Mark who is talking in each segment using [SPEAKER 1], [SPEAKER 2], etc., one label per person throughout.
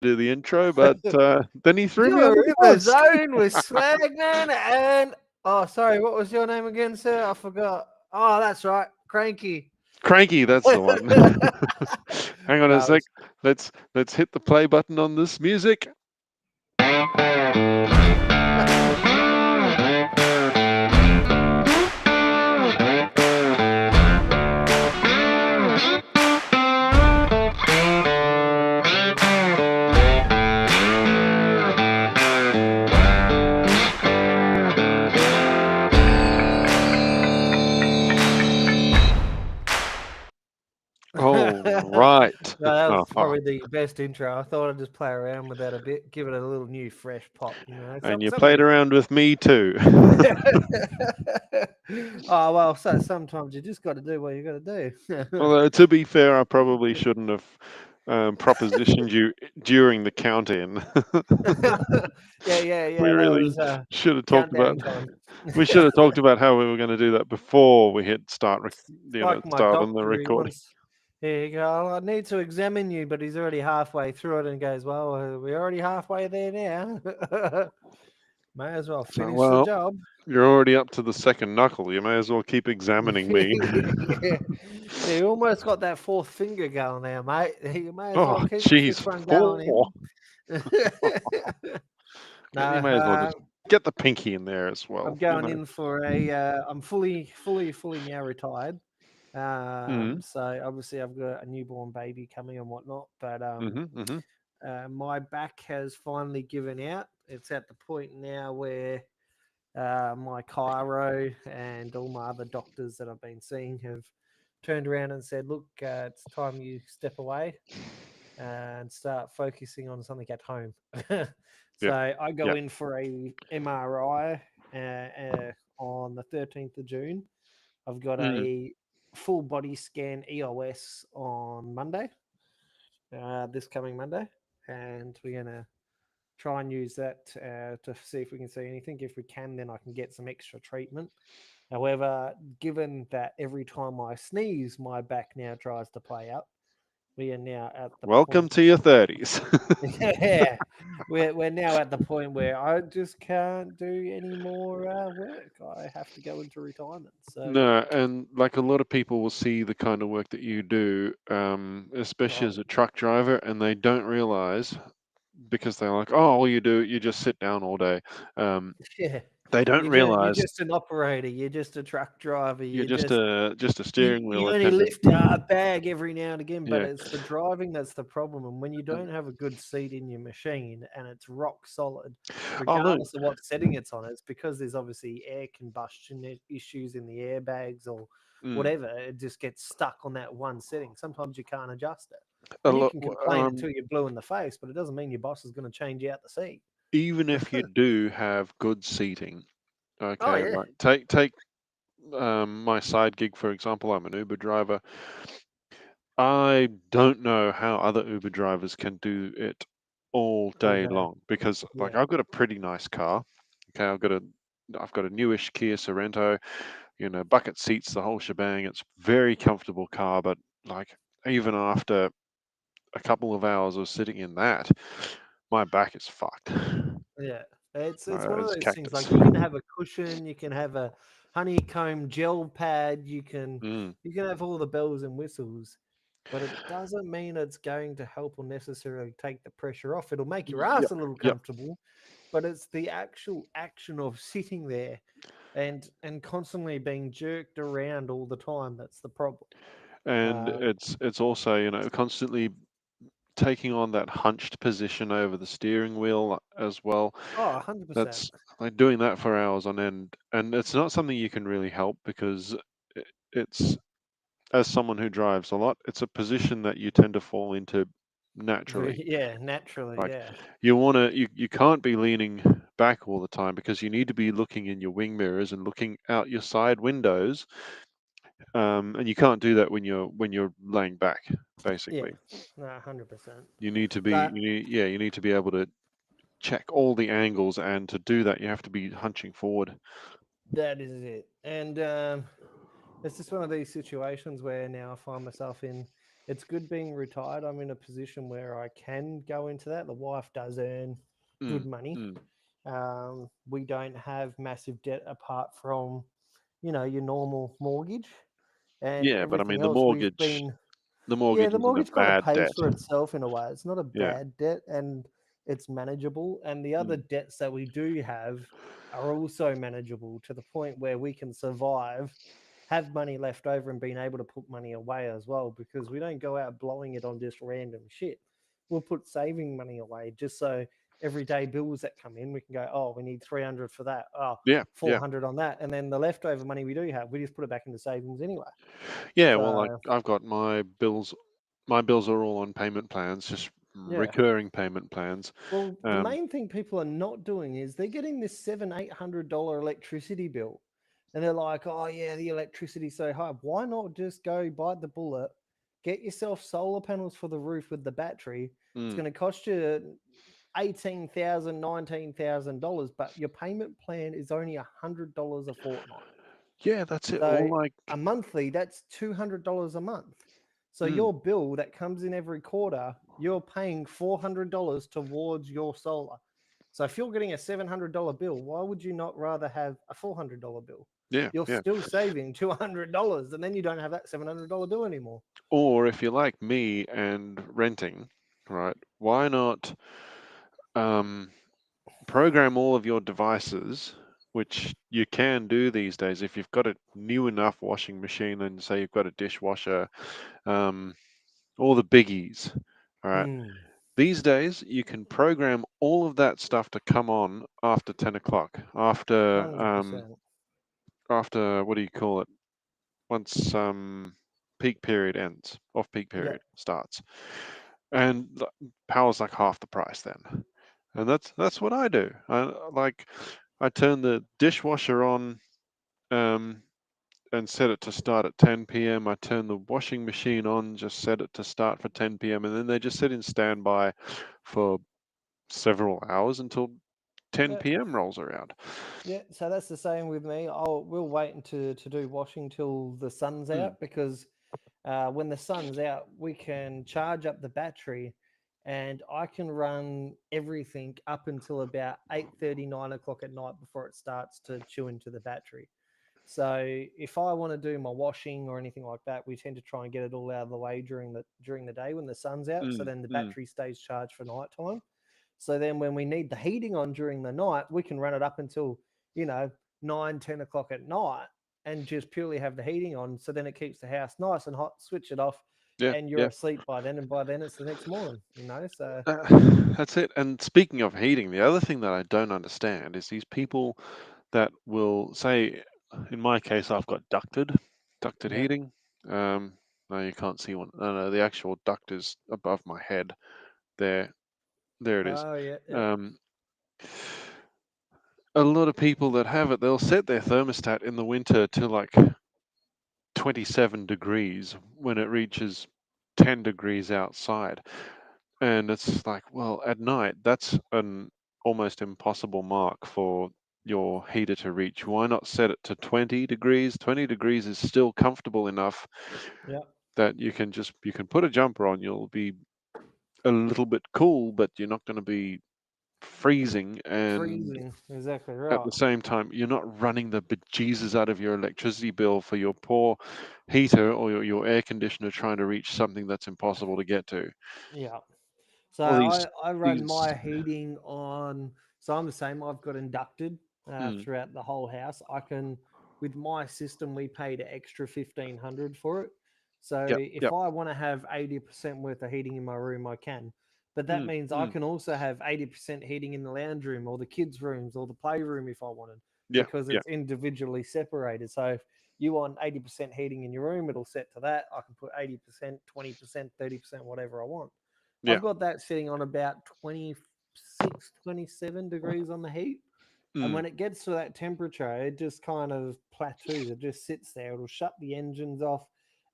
[SPEAKER 1] do the intro, but then he threw me
[SPEAKER 2] You're
[SPEAKER 1] under
[SPEAKER 2] in
[SPEAKER 1] the
[SPEAKER 2] the
[SPEAKER 1] bus.
[SPEAKER 2] zone with Swagman and sorry, what was your name again, sir? I forgot. Oh, that's right, Cranky.
[SPEAKER 1] Cranky, that's the one. Hang on a
[SPEAKER 2] No,
[SPEAKER 1] sec. Let's hit the play button on this music. Oh, right.
[SPEAKER 2] No, that was
[SPEAKER 1] Uh-huh.
[SPEAKER 2] probably the best intro. I thought I'd just play around with that a bit, give it a little new, fresh pop.
[SPEAKER 1] And you
[SPEAKER 2] Something
[SPEAKER 1] played
[SPEAKER 2] different.
[SPEAKER 1] around with me too.
[SPEAKER 2] Oh well, so sometimes you just got to do what you got to do.
[SPEAKER 1] Although, to be fair, I probably shouldn't have propositioned you during the count in.
[SPEAKER 2] Yeah.
[SPEAKER 1] We
[SPEAKER 2] That
[SPEAKER 1] really
[SPEAKER 2] was
[SPEAKER 1] should have talked about.
[SPEAKER 2] countdown time.
[SPEAKER 1] We should have talked about how we were going to do that before we hit start.
[SPEAKER 2] Like my
[SPEAKER 1] Start on the
[SPEAKER 2] doctor, he
[SPEAKER 1] recording.
[SPEAKER 2] wants. Here you go. I need to examine you, but he's already halfway through it and goes, "Well, we're already halfway there now. May as well
[SPEAKER 1] So,
[SPEAKER 2] finish the
[SPEAKER 1] well,
[SPEAKER 2] job."
[SPEAKER 1] you're already up to the second knuckle. You may as well keep examining me.
[SPEAKER 2] Yeah, you almost got that fourth finger going there, mate. You may as well
[SPEAKER 1] Oh,
[SPEAKER 2] keep the
[SPEAKER 1] jeez,
[SPEAKER 2] fifth one
[SPEAKER 1] four.
[SPEAKER 2] going in. No,
[SPEAKER 1] You may as well just get the pinky in there as
[SPEAKER 2] I'm
[SPEAKER 1] well.
[SPEAKER 2] going in for a. I'm fully now retired.
[SPEAKER 1] Mm,
[SPEAKER 2] So obviously I've got a newborn baby coming and whatnot, but
[SPEAKER 1] mm-hmm.
[SPEAKER 2] my back has finally given out. It's at the point now where my chiro and all my other doctors that I've been seeing have turned around and said, "Look, it's time you step away and start focusing on something at home."
[SPEAKER 1] Yep,
[SPEAKER 2] So I go
[SPEAKER 1] yep.
[SPEAKER 2] in for a MRI on the 13th of June. I've got
[SPEAKER 1] Mm.
[SPEAKER 2] a full body scan EOS on Monday, this coming Monday, and we're gonna try and use that to see if we can see anything. If we can, then I can get some extra treatment. However, given that every time I sneeze, my back now tries to play up, we are now at the
[SPEAKER 1] Welcome
[SPEAKER 2] point.
[SPEAKER 1] to your 30s.
[SPEAKER 2] Yeah, we're now at the point where I just can't do any more work. I have to go into retirement. So,
[SPEAKER 1] No, and like a lot of people will see the kind of work that you do, especially
[SPEAKER 2] oh
[SPEAKER 1] as a truck driver, and they don't realize because they're like, "Oh, all you do, you just sit down all day." Um,
[SPEAKER 2] yeah,
[SPEAKER 1] they don't
[SPEAKER 2] you're
[SPEAKER 1] realize
[SPEAKER 2] just an operator. You're just a truck driver.
[SPEAKER 1] you're
[SPEAKER 2] You're
[SPEAKER 1] just a
[SPEAKER 2] you
[SPEAKER 1] steering wheel
[SPEAKER 2] you only
[SPEAKER 1] attendant.
[SPEAKER 2] lift a bag every now and again, but
[SPEAKER 1] Yeah.
[SPEAKER 2] it's the driving that's the problem. And when you
[SPEAKER 1] And,
[SPEAKER 2] don't have a good seat in your machine and it's rock solid,
[SPEAKER 1] oh look.
[SPEAKER 2] regardless of what setting it's on, it's because there's obviously air combustion issues in the airbags or
[SPEAKER 1] Mm,
[SPEAKER 2] whatever. It just gets stuck on that one setting. Sometimes you can't adjust it.
[SPEAKER 1] a
[SPEAKER 2] And you
[SPEAKER 1] lot.
[SPEAKER 2] can complain until you're blue in the face, but it doesn't mean your boss is going to change you out the seat.
[SPEAKER 1] Even if you do have good seating,
[SPEAKER 2] Oh
[SPEAKER 1] okay,
[SPEAKER 2] yeah,
[SPEAKER 1] like take my side gig for example. I'm an Uber driver. I don't know how other Uber drivers can do it all
[SPEAKER 2] all
[SPEAKER 1] day
[SPEAKER 2] day.
[SPEAKER 1] long because like
[SPEAKER 2] Yeah,
[SPEAKER 1] I've got a pretty nice car. Okay, I've got a newish Kia Sorento, bucket seats, the whole shebang. It's very comfortable car, but like even after a couple of hours of sitting in that, my back is fucked.
[SPEAKER 2] yeah. It's one of
[SPEAKER 1] It's
[SPEAKER 2] those things.
[SPEAKER 1] cactus.
[SPEAKER 2] Like you can have a cushion, you can have a honeycomb gel pad,
[SPEAKER 1] Mm,
[SPEAKER 2] you can have all the bells and whistles, but it doesn't mean it's going to help or necessarily take the pressure off. It'll make your
[SPEAKER 1] yep,
[SPEAKER 2] ass a little
[SPEAKER 1] yep.
[SPEAKER 2] comfortable, but it's the actual action of sitting there and constantly being jerked around all the time that's the problem.
[SPEAKER 1] And
[SPEAKER 2] Uh,
[SPEAKER 1] it's also constantly taking on that hunched position over the steering wheel as well.
[SPEAKER 2] oh, 100%.
[SPEAKER 1] That's like doing that for hours on end, and it's not something you can really help because it's as someone who drives a lot, it's a position that you tend to fall into naturally.
[SPEAKER 2] Yeah, naturally,
[SPEAKER 1] Like
[SPEAKER 2] yeah.
[SPEAKER 1] you can't be leaning back all the time because you need to be looking in your wing mirrors and looking out your side windows, and you can't do that when you're laying back.
[SPEAKER 2] Yeah,
[SPEAKER 1] Basically,
[SPEAKER 2] no, 100%.
[SPEAKER 1] you
[SPEAKER 2] But
[SPEAKER 1] need yeah you need to be able to check all the angles, and to do that you have to be hunching forward.
[SPEAKER 2] that is it. And it's just one of these situations where now I find myself in it's good being retired. I'm in a position where I can go into that. The wife does earn good
[SPEAKER 1] Mm,
[SPEAKER 2] money.
[SPEAKER 1] mm.
[SPEAKER 2] We don't have massive debt apart from, your normal mortgage and
[SPEAKER 1] Yeah, but I mean
[SPEAKER 2] everything else. We've been
[SPEAKER 1] the
[SPEAKER 2] Yeah,
[SPEAKER 1] mortgage
[SPEAKER 2] the
[SPEAKER 1] isn't a
[SPEAKER 2] mortgage kind of
[SPEAKER 1] bad
[SPEAKER 2] pays
[SPEAKER 1] debt.
[SPEAKER 2] for itself in a way. It's not a
[SPEAKER 1] Yeah.
[SPEAKER 2] bad debt and it's manageable. And the other
[SPEAKER 1] Mm.
[SPEAKER 2] debts that we do have are also manageable to the point where we can survive, have money left over, and being able to put money away as well because we don't go out blowing it on just random shit. We'll put saving money away just so everyday bills that come in, we can go, oh, we need 300 for that. Oh,
[SPEAKER 1] Yeah, yeah.
[SPEAKER 2] 400 on that. And then the leftover money we do have, we just put it back into savings anyway.
[SPEAKER 1] Yeah, well, like
[SPEAKER 2] So,
[SPEAKER 1] I've got my bills are all on payment plans, just
[SPEAKER 2] yeah.
[SPEAKER 1] recurring payment plans.
[SPEAKER 2] Well, the
[SPEAKER 1] Um,
[SPEAKER 2] main thing people are not doing is they're getting this $700-800 electricity bill, and they're like, "Oh yeah, the electricity's so high. Why not just go bite the bullet, get yourself solar panels for the roof with the battery? It's
[SPEAKER 1] mm,
[SPEAKER 2] going to cost you $18,000, $19,000, but your payment plan is only $100 a fortnight.
[SPEAKER 1] yeah, that's it. Or
[SPEAKER 2] So
[SPEAKER 1] like,
[SPEAKER 2] a monthly, that's $200 a month. So
[SPEAKER 1] mm,
[SPEAKER 2] your bill that comes in every quarter, you're paying $400 towards your solar. So if you're getting a $700 bill, why would you not rather have a $400 bill?
[SPEAKER 1] yeah,
[SPEAKER 2] You're
[SPEAKER 1] yeah.
[SPEAKER 2] still saving $200, and then you don't have that $700 bill anymore.
[SPEAKER 1] Or if you're like me and renting, right? Why not um, program all of your devices, which you can do these days if you've got a new enough washing machine and say you've got a dishwasher, um, all the biggies. All right.
[SPEAKER 2] Mm,
[SPEAKER 1] These days, you can program all of that stuff to come on after 10 o'clock, um,
[SPEAKER 2] 100%.
[SPEAKER 1] after what do you call it? Once peak period ends, off peak
[SPEAKER 2] Yeah.
[SPEAKER 1] period starts, and power's like half the price then. And that's what I do. I turn the dishwasher on um, and set it to start at 10 p.m. I turn the washing machine on, just set it to start for 10 p.m. and then they just sit in standby for several hours until
[SPEAKER 2] Yeah.
[SPEAKER 1] 10 p.m. rolls around.
[SPEAKER 2] Yeah, so that's the same with me. We'll wait until to do washing till the sun's
[SPEAKER 1] Mm,
[SPEAKER 2] out because when the sun's out, we can charge up the battery, and I can run everything up until about 8:30, 9 o'clock at night before it starts to chew into the battery. So if I want to do my washing or anything like that, we tend to try and get it all out of the way during the day when the sun's out, so
[SPEAKER 1] mm,
[SPEAKER 2] then the
[SPEAKER 1] mm.
[SPEAKER 2] battery stays charged for night time. So then when we need the heating on during the night, we can run it up until, you know, 9, 10 o'clock at night and just purely have the heating on. So then it keeps the house nice and hot, switch it off,
[SPEAKER 1] Yeah,
[SPEAKER 2] and you're
[SPEAKER 1] yeah.
[SPEAKER 2] asleep by then. And by then it's the next morning. So,
[SPEAKER 1] Uh, that's it. And speaking of heating, the other thing that I don't understand is these people that will say, in my case, I've got ducted
[SPEAKER 2] yeah.
[SPEAKER 1] heating. Um, no, you can't see one. No, no, the actual duct is above my head. There, there it is.
[SPEAKER 2] Oh, yeah. Yeah.
[SPEAKER 1] Um, a lot of people that have it, they'll set their thermostat in the winter to like 27 degrees when it reaches 10 degrees outside. And it's like, well, at night, that's an almost impossible mark for your heater to reach. Why not set it to 20 degrees? 20 degrees is still comfortable enough
[SPEAKER 2] Yeah.
[SPEAKER 1] that you can put a jumper on, you'll be a little bit cool, but you're not going to be freezing. And
[SPEAKER 2] Freezing. Exactly
[SPEAKER 1] at
[SPEAKER 2] right.
[SPEAKER 1] the same time, you're not running the bejesus out of your electricity bill for your poor heater or your air conditioner trying to reach something that's impossible to get to.
[SPEAKER 2] Yeah. So
[SPEAKER 1] All
[SPEAKER 2] I run
[SPEAKER 1] these,
[SPEAKER 2] my heating on. So I'm the same. I've got inducted
[SPEAKER 1] mm,
[SPEAKER 2] throughout the whole house. I can, with my system, we paid an extra 1,500 for it. So
[SPEAKER 1] yep,
[SPEAKER 2] if
[SPEAKER 1] yep,
[SPEAKER 2] I want to have 80% worth of heating in my room, I can. But that
[SPEAKER 1] mm,
[SPEAKER 2] means I
[SPEAKER 1] mm,
[SPEAKER 2] can also have 80% heating in the lounge room or the kids' rooms or the playroom if I wanted,
[SPEAKER 1] yeah,
[SPEAKER 2] because
[SPEAKER 1] yeah,
[SPEAKER 2] it's individually separated. So if you want 80% heating in your room, it'll set to that. I can put 80%, 20%, 30%, whatever I want.
[SPEAKER 1] yeah,
[SPEAKER 2] I've got that sitting on about 26, 27 degrees on the heat. And
[SPEAKER 1] mm,
[SPEAKER 2] when it gets to that temperature, it just kind of plateaus. It just sits there. It'll shut the engines off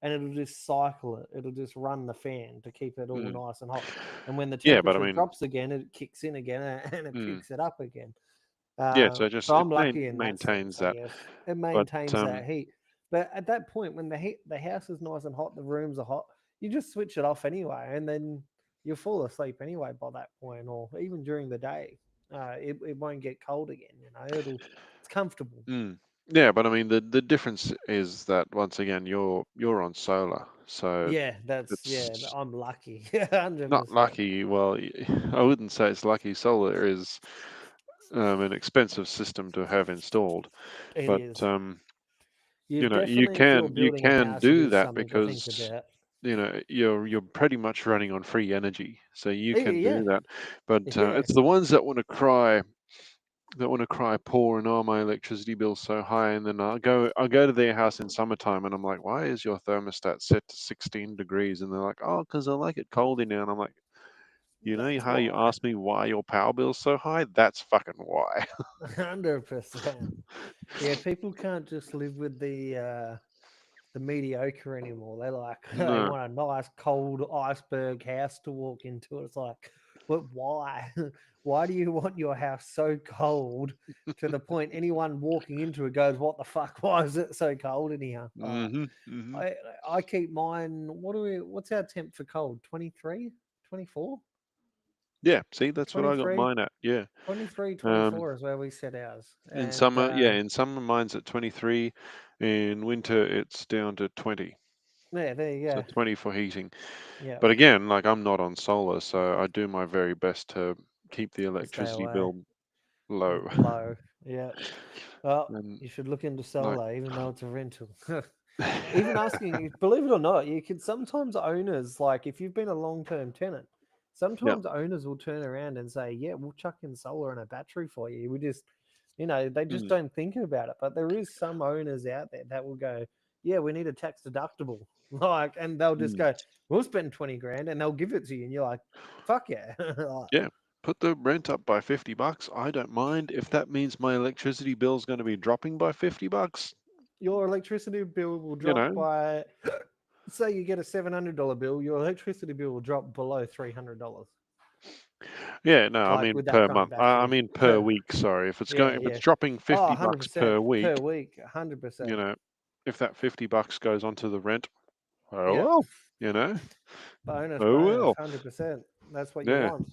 [SPEAKER 2] and it'll just cycle it. It'll just run the fan to keep it all
[SPEAKER 1] mm.
[SPEAKER 2] nice and hot. And when the
[SPEAKER 1] Yeah, but I
[SPEAKER 2] temperature
[SPEAKER 1] mean,
[SPEAKER 2] drops again, it kicks in again and it
[SPEAKER 1] mm,
[SPEAKER 2] picks it up again.
[SPEAKER 1] yeah. So just
[SPEAKER 2] So I'm lucky in that
[SPEAKER 1] maintains
[SPEAKER 2] sense, I
[SPEAKER 1] that,
[SPEAKER 2] guess. It
[SPEAKER 1] but
[SPEAKER 2] maintains that heat. But at that point, when the house is nice and hot, the rooms are hot, you just switch it off anyway, and then you'll fall asleep anyway by that point, or even during the day. It won't get cold again. It's comfortable.
[SPEAKER 1] Mm. Yeah, but I mean the difference is that once again you're on solar, so
[SPEAKER 2] Yeah,
[SPEAKER 1] it's
[SPEAKER 2] I'm lucky. 100%.
[SPEAKER 1] not lucky. Well, I wouldn't say it's lucky. Solar is an expensive system to have installed,
[SPEAKER 2] It
[SPEAKER 1] but
[SPEAKER 2] is. You
[SPEAKER 1] you
[SPEAKER 2] definitely, if you're
[SPEAKER 1] can
[SPEAKER 2] building a house, it
[SPEAKER 1] do
[SPEAKER 2] is
[SPEAKER 1] that
[SPEAKER 2] something to think
[SPEAKER 1] because
[SPEAKER 2] about.
[SPEAKER 1] you're pretty much running on free energy, so you can
[SPEAKER 2] Yeah,
[SPEAKER 1] do that. But
[SPEAKER 2] yeah.
[SPEAKER 1] it's the ones that want to cry poor and, oh, my electricity bill's so high, and then I go to their house in summertime and I'm like, why is your thermostat set to 16 degrees? And they're like, oh, because I like it cold in now. And I'm like,
[SPEAKER 2] That's
[SPEAKER 1] how you
[SPEAKER 2] why.
[SPEAKER 1] asked me why your power bill's so high? That's fucking why.
[SPEAKER 2] 100%. Yeah, people can't just live with the mediocre anymore. They like they
[SPEAKER 1] No.
[SPEAKER 2] want a nice cold iceberg house to walk into. It's like, but why? Why do you want your house so cold to the point anyone walking into it goes, "What the fuck? Why is it so cold in here?"
[SPEAKER 1] Hmm. Hmm.
[SPEAKER 2] I I keep mine. What's our temp for cold? 23, 24,
[SPEAKER 1] Yeah, see, that's what I got
[SPEAKER 2] 23,
[SPEAKER 1] mine at. Yeah.
[SPEAKER 2] 23,
[SPEAKER 1] Um,
[SPEAKER 2] 24 is where we set ours.
[SPEAKER 1] in
[SPEAKER 2] And
[SPEAKER 1] summer, yeah, in summer mine's at 23. In winter, it's down to 20.
[SPEAKER 2] yeah, there you
[SPEAKER 1] So
[SPEAKER 2] go.
[SPEAKER 1] 20 for heating.
[SPEAKER 2] Yeah,
[SPEAKER 1] But again, like I'm not on solar, so I do my very best to keep the
[SPEAKER 2] to stay
[SPEAKER 1] electricity
[SPEAKER 2] away.
[SPEAKER 1] bill low.
[SPEAKER 2] Low. Yeah. Well,
[SPEAKER 1] And
[SPEAKER 2] you should look into
[SPEAKER 1] like,
[SPEAKER 2] solar, even though it's a rental. Even asking, believe it or not, you can sometimes owners, like if you've been a long term tenant,
[SPEAKER 1] yeah,
[SPEAKER 2] sometimes owners will turn around and say, "Yeah, we'll chuck in solar and a battery for you." We just, they just
[SPEAKER 1] mm,
[SPEAKER 2] don't think about it. But there is some owners out there that will go, "Yeah, we need a tax deductible," like, and they'll just
[SPEAKER 1] mm,
[SPEAKER 2] go, "We'll spend 20 grand," and they'll give it to you, and you're like, "Fuck yeah!" Like,
[SPEAKER 1] yeah. Put the rent up by $50. I don't mind if that means my electricity bill's going to be dropping by $50.
[SPEAKER 2] your electricity bill will
[SPEAKER 1] You
[SPEAKER 2] drop
[SPEAKER 1] know,
[SPEAKER 2] by, say you get a $700 bill, your electricity bill will drop below $300,
[SPEAKER 1] yeah. No, I
[SPEAKER 2] like
[SPEAKER 1] mean
[SPEAKER 2] with that
[SPEAKER 1] per
[SPEAKER 2] kind of
[SPEAKER 1] month. I
[SPEAKER 2] battery.
[SPEAKER 1] mean per week. Sorry,
[SPEAKER 2] Yeah,
[SPEAKER 1] if it's
[SPEAKER 2] yeah.
[SPEAKER 1] dropping
[SPEAKER 2] Oh,
[SPEAKER 1] $50 per
[SPEAKER 2] 100% per
[SPEAKER 1] week,
[SPEAKER 2] week,
[SPEAKER 1] you
[SPEAKER 2] 100%.
[SPEAKER 1] know, if that $50 goes onto the rent, oh
[SPEAKER 2] Yeah,
[SPEAKER 1] well, you know,
[SPEAKER 2] bonus,
[SPEAKER 1] oh
[SPEAKER 2] bonus,
[SPEAKER 1] well.
[SPEAKER 2] 100%. That's what you
[SPEAKER 1] Yeah.
[SPEAKER 2] want.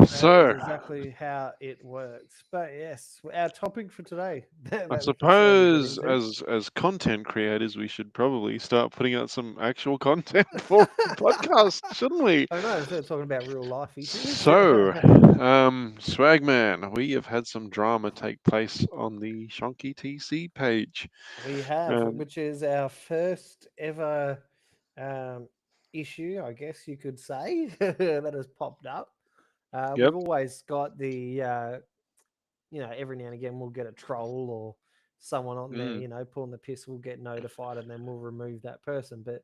[SPEAKER 2] That is
[SPEAKER 1] So
[SPEAKER 2] exactly how it works. But yes, our topic for today
[SPEAKER 1] I
[SPEAKER 2] that we can slowly get
[SPEAKER 1] suppose
[SPEAKER 2] into.
[SPEAKER 1] as content creators, we should probably start putting out some actual content for the podcast, shouldn't we?
[SPEAKER 2] I know, instead of talking about real life issues.
[SPEAKER 1] So, Swagman, we have had some drama take place on the Shonky TC page.
[SPEAKER 2] We have,
[SPEAKER 1] Um,
[SPEAKER 2] which is our first ever um, issue, I guess you could say, that has popped up.
[SPEAKER 1] yep.
[SPEAKER 2] We've always got every now and again we'll get a troll or someone on there,
[SPEAKER 1] Mm,
[SPEAKER 2] pulling the piss. We'll get notified and then we'll remove that person. But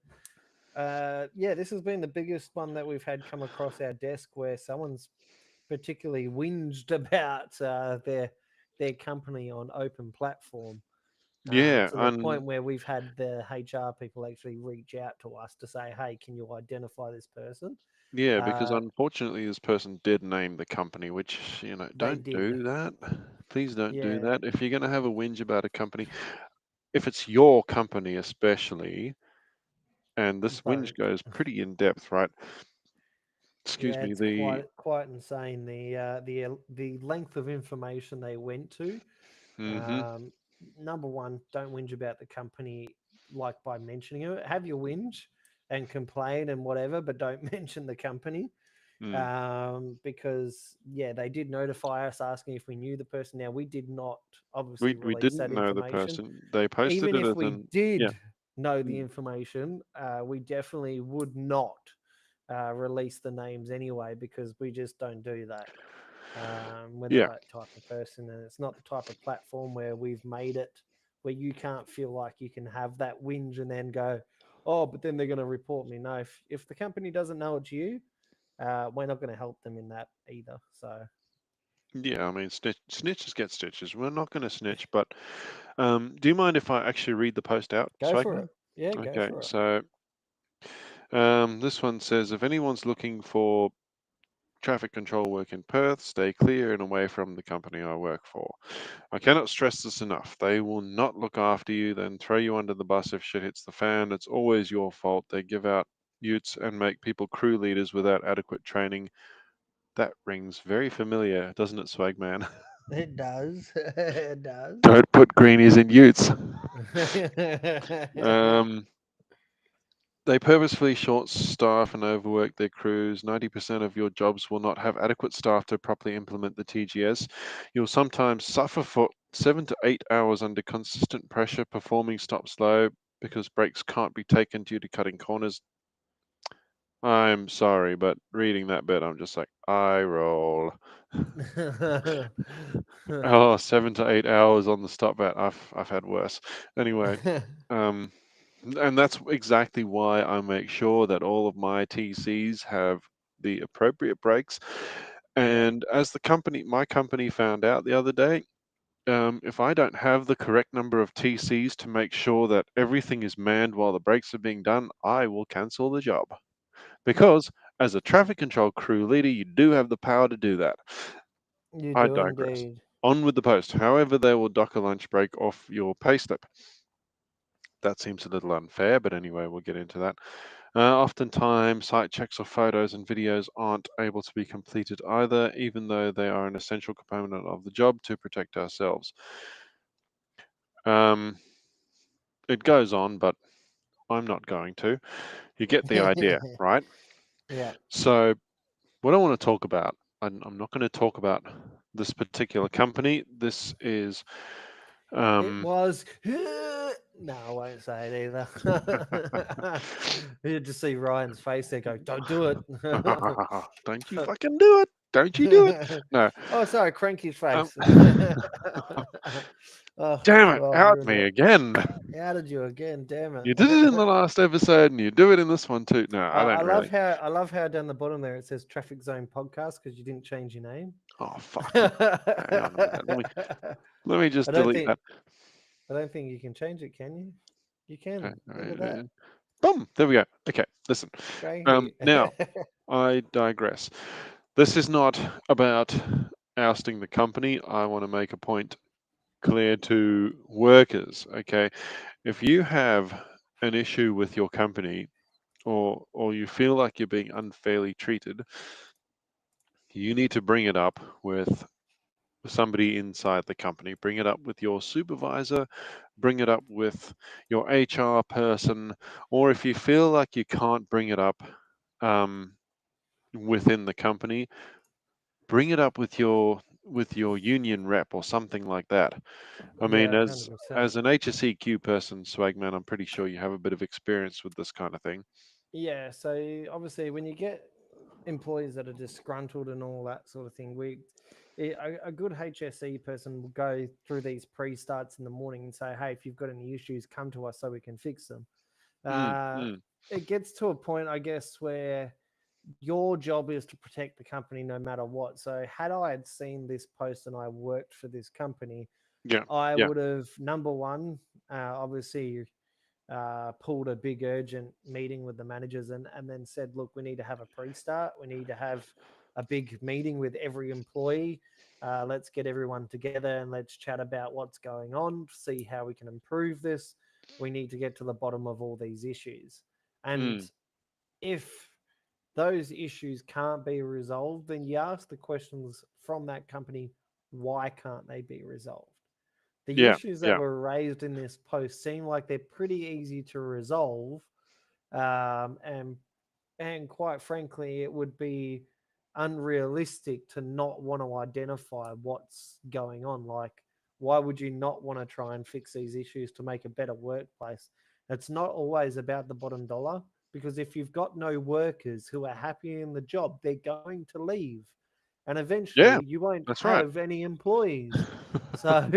[SPEAKER 2] yeah, this has been the biggest one that we've had come across our desk where someone's particularly whinged about their company on open platform,
[SPEAKER 1] yeah,
[SPEAKER 2] to the point where we've had the HR people actually reach out to us to say, "Hey, can you identify this person?"
[SPEAKER 1] yeah, because
[SPEAKER 2] Uh,
[SPEAKER 1] unfortunately this person did name the company, which,
[SPEAKER 2] they
[SPEAKER 1] don't
[SPEAKER 2] did,
[SPEAKER 1] do that. Please don't do
[SPEAKER 2] yeah,
[SPEAKER 1] that. If you're going to have a whinge about a company, if it's your company especially, and this whinge
[SPEAKER 2] don't.
[SPEAKER 1] goes pretty in depth, right? Excuse
[SPEAKER 2] Yeah,
[SPEAKER 1] me.
[SPEAKER 2] it's
[SPEAKER 1] The
[SPEAKER 2] quite insane the length of information they went to.
[SPEAKER 1] hmm
[SPEAKER 2] Um, Number one, don't whinge about the company like by mentioning it. Have your whinge and complain and whatever, but don't mention the company.
[SPEAKER 1] mm,
[SPEAKER 2] Because yeah, they did notify us asking if we knew the person. Now we did not
[SPEAKER 1] we
[SPEAKER 2] obviously release
[SPEAKER 1] didn't
[SPEAKER 2] that
[SPEAKER 1] know the
[SPEAKER 2] information.
[SPEAKER 1] person. They posted
[SPEAKER 2] Even
[SPEAKER 1] it
[SPEAKER 2] if
[SPEAKER 1] as
[SPEAKER 2] we
[SPEAKER 1] an yeah.
[SPEAKER 2] did know the
[SPEAKER 1] Mm,
[SPEAKER 2] information, we definitely would not release the names anyway because we just don't do that. We're not
[SPEAKER 1] yeah,
[SPEAKER 2] that type of person, and it's not the type of platform where we've made it where you can't feel like you can have that whinge and then go, oh, but then they're going to report me. No, if the company doesn't know it's you, we're not going to help them in that either. So
[SPEAKER 1] yeah. I mean, snitches get stitches. We're not going to snitch, but do you mind if I actually read the post out,
[SPEAKER 2] go for
[SPEAKER 1] Swagman?
[SPEAKER 2] it. Yeah, go
[SPEAKER 1] Okay,
[SPEAKER 2] for it.
[SPEAKER 1] so this one says if anyone's looking for traffic control work in Perth, stay clear and away from the company I work for. I cannot stress this enough. They will not look after you, then throw you under the bus if shit hits the fan. It's always your fault. They give out utes and make people crew leaders without adequate training. That rings very familiar, doesn't it, Swagman?
[SPEAKER 2] It does. It does.
[SPEAKER 1] Don't put greenies in utes. Um, They purposefully short staff and overwork their crews. 90% of your jobs will not have adequate staff to properly implement the TGS. You'll sometimes suffer for 7 to 8 hours under consistent pressure, performing stop slow because breaks can't be taken due to cutting corners. I'm sorry, but reading that bit, I'm just like, eye roll. Oh, 7 to 8 hours on the stop bat. I've had worse. Anyway, um, and that's exactly why I make sure that all of my TCs have the appropriate brakes.
[SPEAKER 2] Yeah.
[SPEAKER 1] And as my company found out the other day, if I don't have the correct number of TCs to make sure that everything is manned while the brakes are being done, I will cancel the job. Because as a traffic control crew leader, you do have the power to do that.
[SPEAKER 2] You
[SPEAKER 1] I
[SPEAKER 2] do
[SPEAKER 1] digress.
[SPEAKER 2] indeed.
[SPEAKER 1] On with the post. However, they will dock a lunch break off your payslip. That seems a little unfair, but anyway, we'll get into that. Oftentimes, site checks or photos and videos aren't able to be completed either, even though they are an essential component of the job to protect ourselves. Um, it goes on, but I'm not going to. You get the idea, right?
[SPEAKER 2] Yeah.
[SPEAKER 1] So, what I want to talk about, I'm not going to talk about this particular company. This is,
[SPEAKER 2] It
[SPEAKER 1] um,
[SPEAKER 2] was. No, I won't say it either. You just see Ryan's face there go, don't do it.
[SPEAKER 1] don't you fucking do it. Don't you do it. No.
[SPEAKER 2] Oh, sorry, Cranky's
[SPEAKER 1] Um,
[SPEAKER 2] face. Oh,
[SPEAKER 1] damn it.
[SPEAKER 2] well, I've
[SPEAKER 1] Out
[SPEAKER 2] ruined
[SPEAKER 1] me
[SPEAKER 2] it.
[SPEAKER 1] again.
[SPEAKER 2] How did you again? Damn
[SPEAKER 1] You did it in the
[SPEAKER 2] it.
[SPEAKER 1] last episode and you do it in this one too. No, I
[SPEAKER 2] I
[SPEAKER 1] don't
[SPEAKER 2] love
[SPEAKER 1] really.
[SPEAKER 2] how down the bottom there it says Traffic Zone Podcast because you didn't change your name.
[SPEAKER 1] Oh fuck. Hang on a minute. Let me
[SPEAKER 2] I
[SPEAKER 1] let me just
[SPEAKER 2] don't
[SPEAKER 1] delete
[SPEAKER 2] think
[SPEAKER 1] that.
[SPEAKER 2] you can change it, can you? You
[SPEAKER 1] Okay,
[SPEAKER 2] can. Look at that.
[SPEAKER 1] boom. There we go. Okay, listen.
[SPEAKER 2] Cranky.
[SPEAKER 1] Now I digress. This is not about ousting the company. I want to make a point clear to workers. Okay, if you have an issue with your company or you feel like you're being unfairly treated, you need to bring it up with somebody inside the company. Bring it up with your supervisor, bring it up with your HR person, or if you feel like you can't bring it up um, within the company, bring it up with your union rep or something like that. I mean,
[SPEAKER 2] Yeah, 100%.
[SPEAKER 1] as an HSEQ person, Swagman, I'm pretty sure you have a bit of experience with this kind of thing.
[SPEAKER 2] Yeah, so obviously when you get employees that are disgruntled and all that sort of thing, a good HSE person will go through these pre-starts in the morning and say, hey, if you've got any issues, come to us so we can fix them.
[SPEAKER 1] Mm,
[SPEAKER 2] Uh,
[SPEAKER 1] mm,
[SPEAKER 2] it gets to a point, I guess, where your job is to protect the company no matter what. So had I had seen this post and I worked for this company,
[SPEAKER 1] yeah,
[SPEAKER 2] I
[SPEAKER 1] yeah.
[SPEAKER 2] would have, number one, obviously pulled a big urgent meeting with the managers and then said, look, we need to have a pre-start. We need to have a big meeting with every employee. Let's get everyone together and let's chat about what's going on, see how we can improve this. We need to get to the bottom of all these issues. And
[SPEAKER 1] Mm,
[SPEAKER 2] if those issues can't be resolved, then you ask the questions from that company, why can't they be resolved? The
[SPEAKER 1] yeah,
[SPEAKER 2] issues that
[SPEAKER 1] yeah.
[SPEAKER 2] were raised in this post seem like they're pretty easy to resolve, um, and and quite frankly, it would be unrealistic to not want to identify what's going on. Like, why would you not want to try and fix these issues to make a better workplace? It's not always about the bottom dollar because if you've got no workers who are happy in the job, they're going to leave. And eventually
[SPEAKER 1] Yeah,
[SPEAKER 2] you won't
[SPEAKER 1] that's right.
[SPEAKER 2] have any employees. So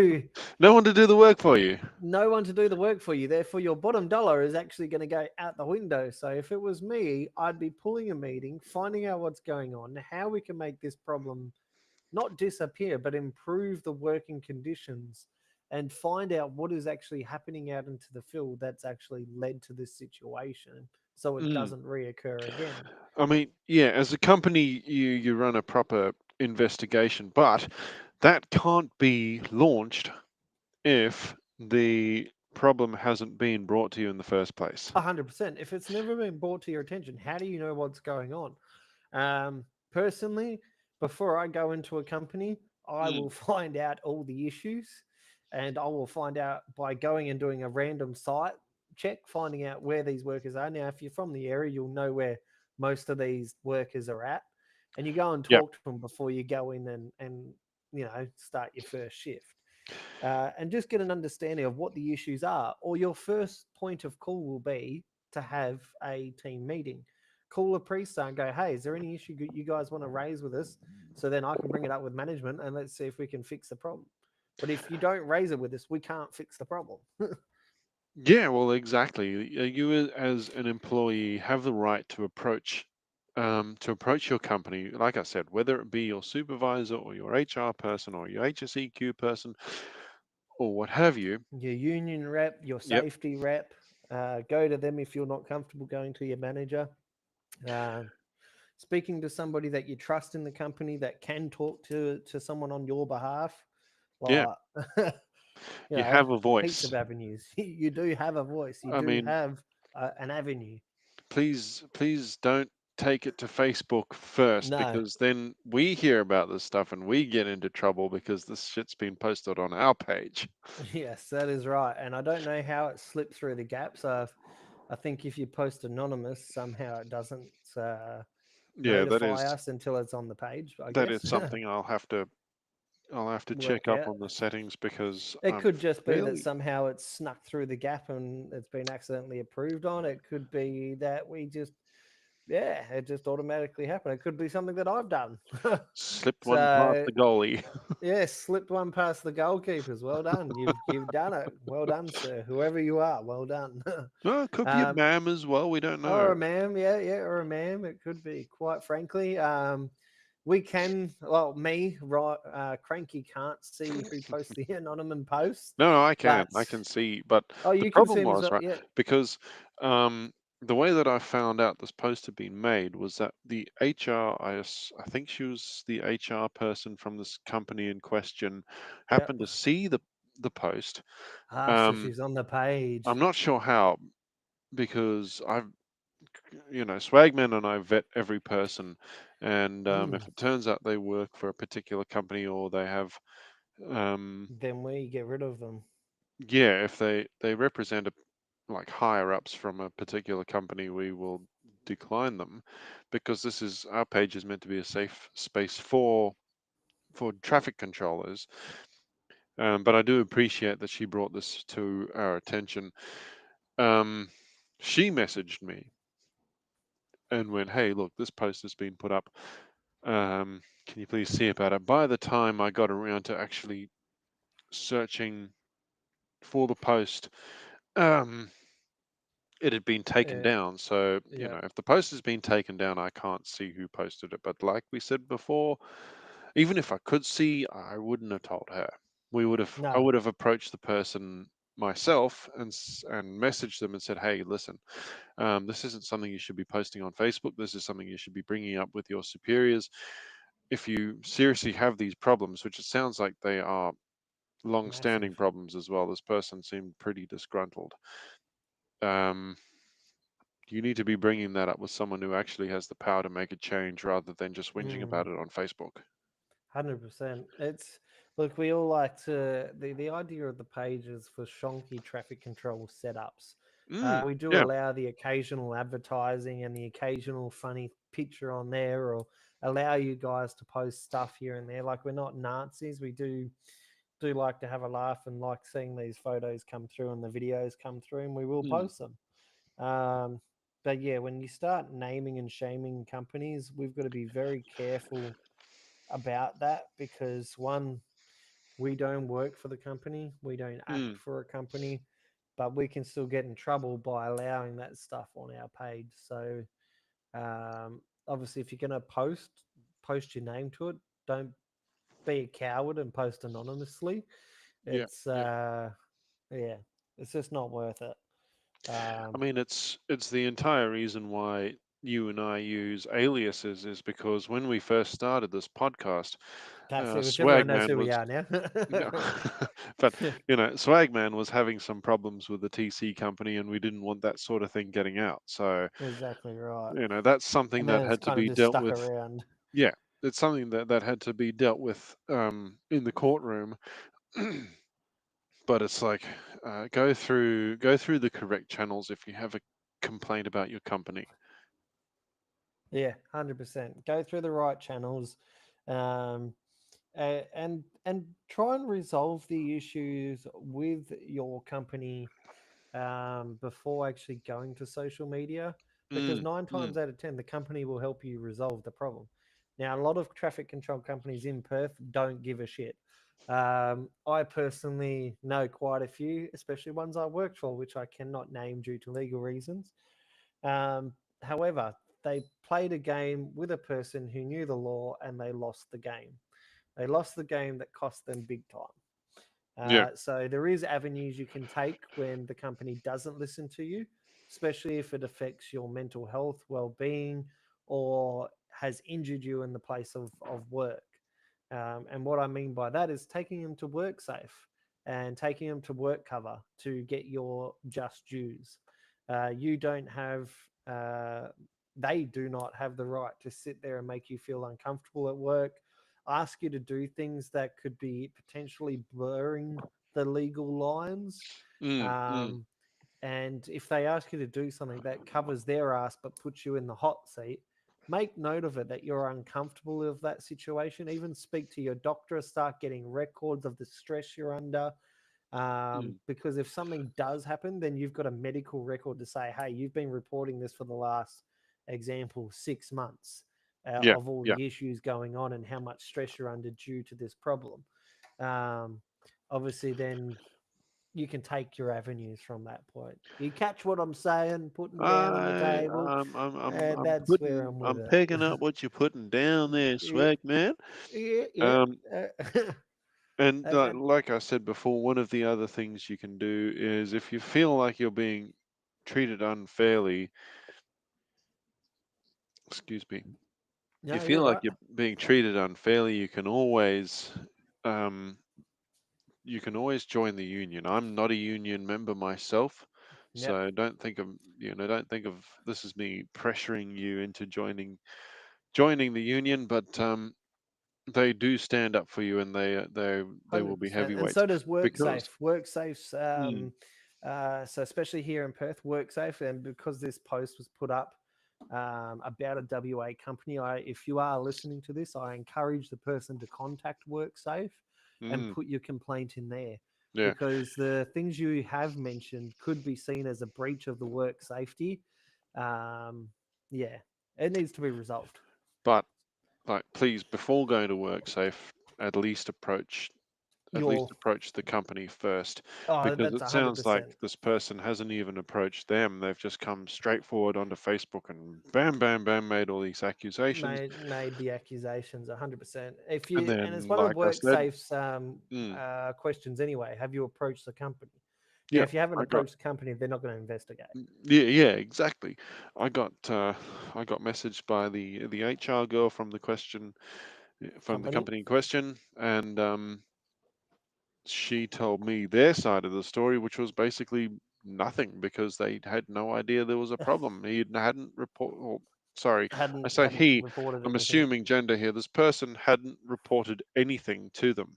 [SPEAKER 1] No one to do the work for you.
[SPEAKER 2] no one to do the work for you. Therefore, your bottom dollar is actually going to go out the window. So, if it was me, I'd be pulling a meeting, finding out what's going on, how we can make this problem not disappear, but improve the working conditions and find out what is actually happening out into the field that's actually led to this situation. so it
[SPEAKER 1] Mm.
[SPEAKER 2] doesn't reoccur again.
[SPEAKER 1] I mean, yeah, as a company, you run a proper investigation, but that can't be launched if the problem hasn't been brought to you in the first place.
[SPEAKER 2] 100%. If it's never been brought to your attention, how do you know what's going on? Personally, before I go into a company, I
[SPEAKER 1] Mm.
[SPEAKER 2] will find out all the issues, and I will find out by going and doing a random site check, finding out where these workers are. Now, if you're from the area, you'll know where most of these workers are at, and you go and
[SPEAKER 1] Yep.
[SPEAKER 2] talk to them before you go in and start your first shift, and just get an understanding of what the issues are. Or your first point of call will be to have a team meeting. Call a priest and go, hey, is there any issue you guys want to raise with us? So then I can bring it up with management and let's see if we can fix the problem. But if you don't raise it with us, we can't fix the problem.
[SPEAKER 1] Yeah, well, exactly. As an employee have the right to approach your company. Like I said, whether it be your supervisor or your HR person or your HSEQ person or what have you.
[SPEAKER 2] Your union rep, your
[SPEAKER 1] Yep.
[SPEAKER 2] safety rep, go to them if you're not comfortable going to your manager. Um, Speaking to somebody that you trust in the company that can talk to someone on your behalf,
[SPEAKER 1] Yeah,
[SPEAKER 2] like
[SPEAKER 1] you have a
[SPEAKER 2] heaps
[SPEAKER 1] voice.
[SPEAKER 2] of avenues. You do have a voice. You
[SPEAKER 1] I
[SPEAKER 2] do
[SPEAKER 1] mean,
[SPEAKER 2] have an avenue.
[SPEAKER 1] please don't take it to Facebook first
[SPEAKER 2] No,
[SPEAKER 1] because then we hear about this stuff and we get into trouble because this shit's been posted on our page.
[SPEAKER 2] yes, that is right. And I don't know how it slipped through the gaps. I think if you post anonymous, somehow it doesn't
[SPEAKER 1] Yeah,
[SPEAKER 2] notify us until it's on the page. I
[SPEAKER 1] that is
[SPEAKER 2] guess
[SPEAKER 1] something I'll have to check
[SPEAKER 2] work
[SPEAKER 1] up
[SPEAKER 2] out.
[SPEAKER 1] on the settings because
[SPEAKER 2] It
[SPEAKER 1] I'm
[SPEAKER 2] could just be that
[SPEAKER 1] fairly.
[SPEAKER 2] somehow it's snuck through the gap and it's been accidentally approved on. It could be that we just, yeah, it just automatically happened. It could be something that I've done.
[SPEAKER 1] Slipped one past
[SPEAKER 2] So,
[SPEAKER 1] the goalie.
[SPEAKER 2] yeah, slipped one past the goalkeepers. Well done. You've done it. Well done, sir. Whoever you are, well done.
[SPEAKER 1] Well, it could be a
[SPEAKER 2] um,
[SPEAKER 1] ma'am as well. We don't
[SPEAKER 2] or
[SPEAKER 1] know.
[SPEAKER 2] a ma'am, yeah, yeah, or a ma'am. It could be. Quite frankly, we can. Well, me, right, Cranky can't see who posts the anonymous post,
[SPEAKER 1] No, I can.
[SPEAKER 2] but
[SPEAKER 1] I can see. But
[SPEAKER 2] oh,
[SPEAKER 1] the
[SPEAKER 2] you can see
[SPEAKER 1] problem
[SPEAKER 2] him as
[SPEAKER 1] was,
[SPEAKER 2] well.
[SPEAKER 1] right,
[SPEAKER 2] Yeah,
[SPEAKER 1] because the way that I found out this post had been made was that the HR, I think she was the HR person from this company in question,
[SPEAKER 2] yeah.
[SPEAKER 1] happened to see the post.
[SPEAKER 2] Ah, so
[SPEAKER 1] Um,
[SPEAKER 2] she's on the page.
[SPEAKER 1] I'm not sure how because Swagman and I vet every person, and
[SPEAKER 2] Mm.
[SPEAKER 1] if it turns out they work for a particular company or they have, um,
[SPEAKER 2] Then we get rid of them.
[SPEAKER 1] yeah, if they represent like higher ups from a particular company, we will decline them because this is our page is meant to be a safe space for traffic controllers. But I do appreciate that she brought this to our attention. Um, she messaged me and went, "Hey, look, this post has been put up. Can you please see about it?" By the time I got around to actually searching for the post, um, it had been taken
[SPEAKER 2] Yeah,
[SPEAKER 1] down. So,
[SPEAKER 2] yeah.
[SPEAKER 1] if the post has been taken down, I can't see who posted it. But like we said before, even if I could see, I wouldn't have told her. I
[SPEAKER 2] No,
[SPEAKER 1] would have approached the person myself and messaged them and said, "Hey, listen, this isn't something you should be posting on Facebook. This is something you should be bringing up with your superiors. If you seriously have these problems, which it sounds like they are long-standing
[SPEAKER 2] massive.
[SPEAKER 1] problems as well. This person seemed pretty disgruntled. Um, you need to be bringing that up with someone who actually has the power to make a change rather than just whinging
[SPEAKER 2] Mm.
[SPEAKER 1] about it on Facebook."
[SPEAKER 2] 100%. It's look, we all like to the idea of the pages for shonky traffic control setups.
[SPEAKER 1] Mm,
[SPEAKER 2] We do
[SPEAKER 1] yeah.
[SPEAKER 2] allow the occasional advertising and the occasional funny picture on there, or allow you guys to post stuff here and there. Like we're not Nazis. We do like to have a laugh and like seeing these photos come through and the videos come through, and we will
[SPEAKER 1] Mm,
[SPEAKER 2] post them. Um, but yeah, when you start naming and shaming companies, we've got to be very careful about that because one, we don't work for the company, we don't act
[SPEAKER 1] mm,
[SPEAKER 2] for a company, but we can still get in trouble by allowing that stuff on our page. So obviously, if you're going to post your name to it. Don't be a coward and post anonymously.
[SPEAKER 1] yeah.
[SPEAKER 2] It's
[SPEAKER 1] Yeah.
[SPEAKER 2] yeah, it's just not worth it.
[SPEAKER 1] I
[SPEAKER 2] Um,
[SPEAKER 1] mean, it's the entire reason why you and I use aliases is because when we first started this podcast,
[SPEAKER 2] can't see, which everyone knows
[SPEAKER 1] Swagman
[SPEAKER 2] who we
[SPEAKER 1] was
[SPEAKER 2] are now.
[SPEAKER 1] no, but Swagman was having some problems with the TC company, and we didn't want that sort of thing getting out. So
[SPEAKER 2] Exactly right.
[SPEAKER 1] that's something
[SPEAKER 2] And then
[SPEAKER 1] that
[SPEAKER 2] it's
[SPEAKER 1] had to
[SPEAKER 2] kind of
[SPEAKER 1] be
[SPEAKER 2] just
[SPEAKER 1] dealt
[SPEAKER 2] stuck
[SPEAKER 1] with.
[SPEAKER 2] around.
[SPEAKER 1] Yeah, it's something that had to be dealt with in the courtroom. But it's like go through the correct channels if you have a complaint about your company.
[SPEAKER 2] Yeah, 100%. Go through the right channels, um, and try and resolve the issues with your company before actually going to social media, because
[SPEAKER 1] Mm,
[SPEAKER 2] nine
[SPEAKER 1] mm,
[SPEAKER 2] times out of 10, the company will help you resolve the problem. Now, a lot of traffic control companies in Perth don't give a shit. I personally know quite a few, especially ones I worked for, which I cannot name due to legal reasons. Um, However, they played a game with a person who knew the law and they lost the game. They lost the game that cost them big time.
[SPEAKER 1] yeah.
[SPEAKER 2] So there is avenues you can take when the company doesn't listen to you, especially if it affects your mental health, well-being, or has injured you in the place of work. And what I mean by that is taking them to work safe and taking them to work cover to get your just dues. You don't have, uh, they do not have the right to sit there and make you feel uncomfortable at work, ask you to do things that could be potentially blurring the legal lines.
[SPEAKER 1] Mm, mm,
[SPEAKER 2] Um, and if they ask you to do something that covers their ass but puts you in the hot seat, make note of it that you're uncomfortable with that situation. Even speak to your doctor, start getting records of the stress you're under.
[SPEAKER 1] mm.
[SPEAKER 2] Because if something does happen, then you've got a medical record to say, hey, you've been reporting this for the last, example, 6 months
[SPEAKER 1] Yeah,
[SPEAKER 2] of all
[SPEAKER 1] yeah.
[SPEAKER 2] the issues going on and how much stress you're under due to this problem. Um, Obviously, then you can take your avenues from that point. You catch what I'm saying, putting down on the
[SPEAKER 1] I
[SPEAKER 2] table,
[SPEAKER 1] I'm
[SPEAKER 2] and that's where I'm with
[SPEAKER 1] I'm
[SPEAKER 2] it.
[SPEAKER 1] picking up what you're putting down there,
[SPEAKER 2] Yeah,
[SPEAKER 1] swag man.
[SPEAKER 2] yeah, yeah.
[SPEAKER 1] Um, and
[SPEAKER 2] And
[SPEAKER 1] like I said before, one of the other things you can do is if you feel like you're being treated unfairly, excuse me, you
[SPEAKER 2] no, you're
[SPEAKER 1] feel like
[SPEAKER 2] right.
[SPEAKER 1] you're being treated unfairly, um, you can always join the union. I'm not a union member myself,
[SPEAKER 2] Yep,
[SPEAKER 1] so don't think of this as me pressuring you into joining the union, but they do stand up for you, and they will be
[SPEAKER 2] 100%. And
[SPEAKER 1] heavyweights
[SPEAKER 2] so does
[SPEAKER 1] because
[SPEAKER 2] WorkSafe. WorkSafe's,
[SPEAKER 1] mm,
[SPEAKER 2] so especially here in Perth, WorkSafe, and because this post was put up about a WA company, if you are listening to this, I encourage the person to contact WorkSafe and
[SPEAKER 1] mm,
[SPEAKER 2] put your complaint in there,
[SPEAKER 1] yeah,
[SPEAKER 2] because the things you have mentioned could be seen as a breach of the work safety. Um, yeah, it needs to be resolved.
[SPEAKER 1] but like please before going to work safe, at least approach
[SPEAKER 2] Your
[SPEAKER 1] the company first,
[SPEAKER 2] Oh,
[SPEAKER 1] because
[SPEAKER 2] that's
[SPEAKER 1] it sounds like
[SPEAKER 2] 100%.
[SPEAKER 1] this person hasn't even approached them. They've just come straight forward onto Facebook and bam, bam, bam, made all these accusations.
[SPEAKER 2] Made the accusations 100%. If
[SPEAKER 1] And
[SPEAKER 2] you and it's
[SPEAKER 1] then,
[SPEAKER 2] one of
[SPEAKER 1] like I said,
[SPEAKER 2] WorkSafe's
[SPEAKER 1] mm,
[SPEAKER 2] questions anyway. Have you approached the company? Now,
[SPEAKER 1] yeah,
[SPEAKER 2] if you haven't
[SPEAKER 1] I got
[SPEAKER 2] approached the company, they're not going to investigate.
[SPEAKER 1] yeah, yeah, exactly. I got messaged by the HR girl from from the
[SPEAKER 2] Company,
[SPEAKER 1] company in question, and she told me their side of the story, which was basically nothing because they had no idea there was a problem. He hadn't report. Or, sorry, I say
[SPEAKER 2] hadn't
[SPEAKER 1] he.
[SPEAKER 2] reported
[SPEAKER 1] I'm
[SPEAKER 2] anything.
[SPEAKER 1] assuming gender here. This person hadn't reported anything to them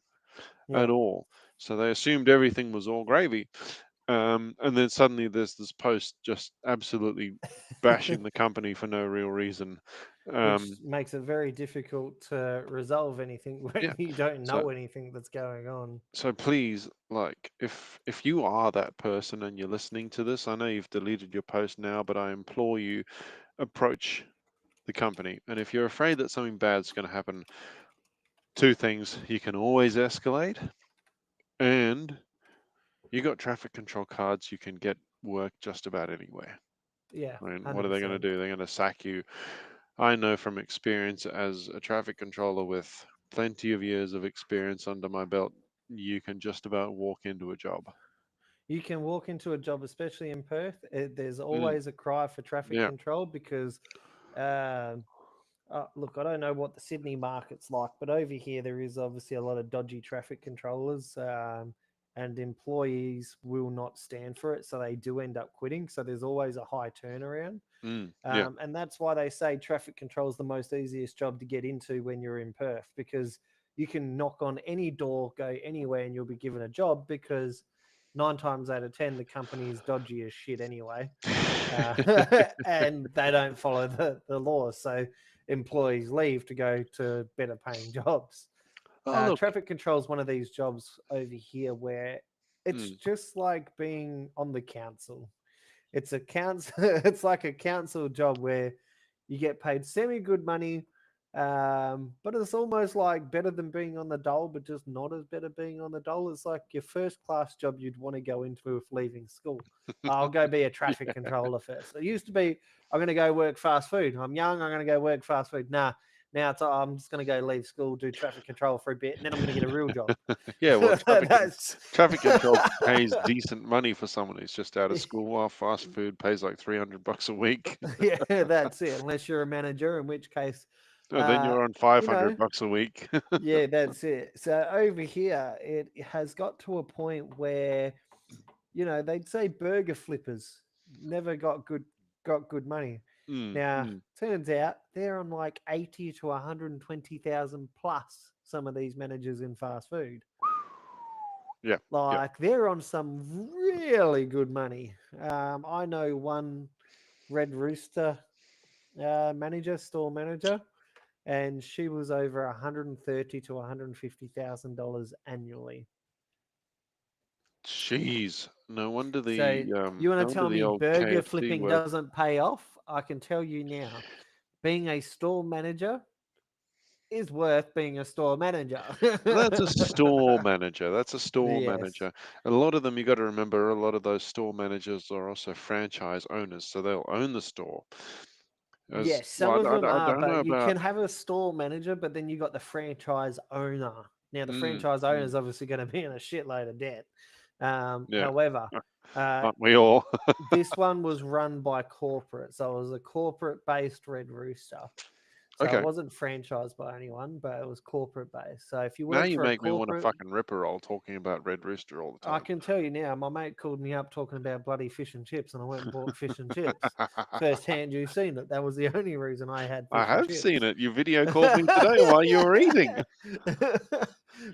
[SPEAKER 2] Yeah,
[SPEAKER 1] at all, so they assumed everything was all gravy. And then suddenly there's this post just absolutely bashing the company for no real reason.
[SPEAKER 2] which
[SPEAKER 1] Um,
[SPEAKER 2] makes it very difficult to resolve anything when
[SPEAKER 1] yeah.
[SPEAKER 2] you don't
[SPEAKER 1] So
[SPEAKER 2] know anything that's going on.
[SPEAKER 1] so please, like, if you are that person and you're listening to this, I know you've deleted your post now, but I implore you, approach the company. And if you're afraid that something bad's going to happen, two things: you can always escalate, and you got traffic control cards. You can get work just about anywhere.
[SPEAKER 2] Yeah,
[SPEAKER 1] I mean, what are they going to
[SPEAKER 2] 100%.
[SPEAKER 1] do? They're going to sack you. I know from experience as a traffic controller with plenty of years of experience under my belt, you can just about walk into a job.
[SPEAKER 2] You can walk into a job, especially in Perth. There's
[SPEAKER 1] Mm,
[SPEAKER 2] always a cry for traffic
[SPEAKER 1] yeah.
[SPEAKER 2] control because, um, look, I don't know what the Sydney market's like, but over here there is obviously a lot of dodgy traffic controllers, and employees will not stand for it, so they do end up quitting. So there's always a high turnaround.
[SPEAKER 1] Yeah.
[SPEAKER 2] And that's why they say traffic control is the most easiest job to get into when you're in Perth, because you can knock on any door, go anywhere, and you'll be given a job, because 9 times out of 10, the company is dodgy as shit anyway. And they don't follow the laws. So employees leave to go to better paying jobs.
[SPEAKER 1] Oh, look.
[SPEAKER 2] Traffic control is one of these jobs over here where it's
[SPEAKER 1] Mm,
[SPEAKER 2] just like being on the council. It's a council. It's like a council job where you get paid semi good money, but it's almost like better than being on the dole, but just not as better being on the dole. It's like your first class job you'd want to go into if leaving school. I'll go be a traffic
[SPEAKER 1] yeah.
[SPEAKER 2] controller first. It used to be I'm going to go work fast food. I'm young. I'm going to go work fast food. Nah, now it's I'm just going to go leave school, do traffic control for a bit, and then I'm going to get a real job.
[SPEAKER 1] Yeah, well,
[SPEAKER 2] That's
[SPEAKER 1] traffic control pays decent money for someone who's just out of school, while fast food pays like $300 a week.
[SPEAKER 2] yeah, that's it. Unless you're a manager, in which case,
[SPEAKER 1] Oh, then you're on
[SPEAKER 2] you know,
[SPEAKER 1] $500 a week.
[SPEAKER 2] yeah, that's it. So over here, it has got to a point where they'd say burger flippers never got good money.
[SPEAKER 1] Mm,
[SPEAKER 2] Now,
[SPEAKER 1] mm.
[SPEAKER 2] turns out they're on like 80 to 120,000 plus. Some of these managers in fast food,
[SPEAKER 1] Yeah, yeah.
[SPEAKER 2] like they're on some really good money. I know one Red Rooster store manager, and she was over 130 to $150,000 annually.
[SPEAKER 1] Jeez,
[SPEAKER 2] So you
[SPEAKER 1] no
[SPEAKER 2] want to
[SPEAKER 1] wonder
[SPEAKER 2] tell
[SPEAKER 1] the
[SPEAKER 2] me
[SPEAKER 1] old
[SPEAKER 2] burger
[SPEAKER 1] KFC
[SPEAKER 2] flipping
[SPEAKER 1] work.
[SPEAKER 2] doesn't pay off? I can tell you now, being a store manager is worth being a store manager.
[SPEAKER 1] That's a store manager. That's a store
[SPEAKER 2] Yes.
[SPEAKER 1] manager. A lot of them, you got to remember, a lot of those store managers are also franchise owners, so they'll own the store. As
[SPEAKER 2] Yes, some
[SPEAKER 1] well,
[SPEAKER 2] of them
[SPEAKER 1] I
[SPEAKER 2] are,
[SPEAKER 1] don't know
[SPEAKER 2] but you
[SPEAKER 1] about.
[SPEAKER 2] can have a store manager, but then you got the franchise owner. Now, the
[SPEAKER 1] Mm,
[SPEAKER 2] franchise owner
[SPEAKER 1] mm,
[SPEAKER 2] is obviously going to be in a shitload of debt.
[SPEAKER 1] yeah,
[SPEAKER 2] However, uh,
[SPEAKER 1] aren't we all?
[SPEAKER 2] this one was run by corporate, so it was a corporate-based Red Rooster. So it
[SPEAKER 1] Okay.
[SPEAKER 2] wasn't franchised by anyone, but it was corporate-based. So if you
[SPEAKER 1] Now
[SPEAKER 2] work
[SPEAKER 1] you
[SPEAKER 2] for a
[SPEAKER 1] make me want to
[SPEAKER 2] corporate,
[SPEAKER 1] fucking rip a roll talking about Red Rooster all the
[SPEAKER 2] I
[SPEAKER 1] time.
[SPEAKER 2] can tell you now, my mate called me up talking about bloody fish and chips, and I went and bought fish and chips. First hand, you've seen it. That was the only reason I had
[SPEAKER 1] I
[SPEAKER 2] fish and
[SPEAKER 1] have seen
[SPEAKER 2] chips.
[SPEAKER 1] it. You video called me today while you were eating.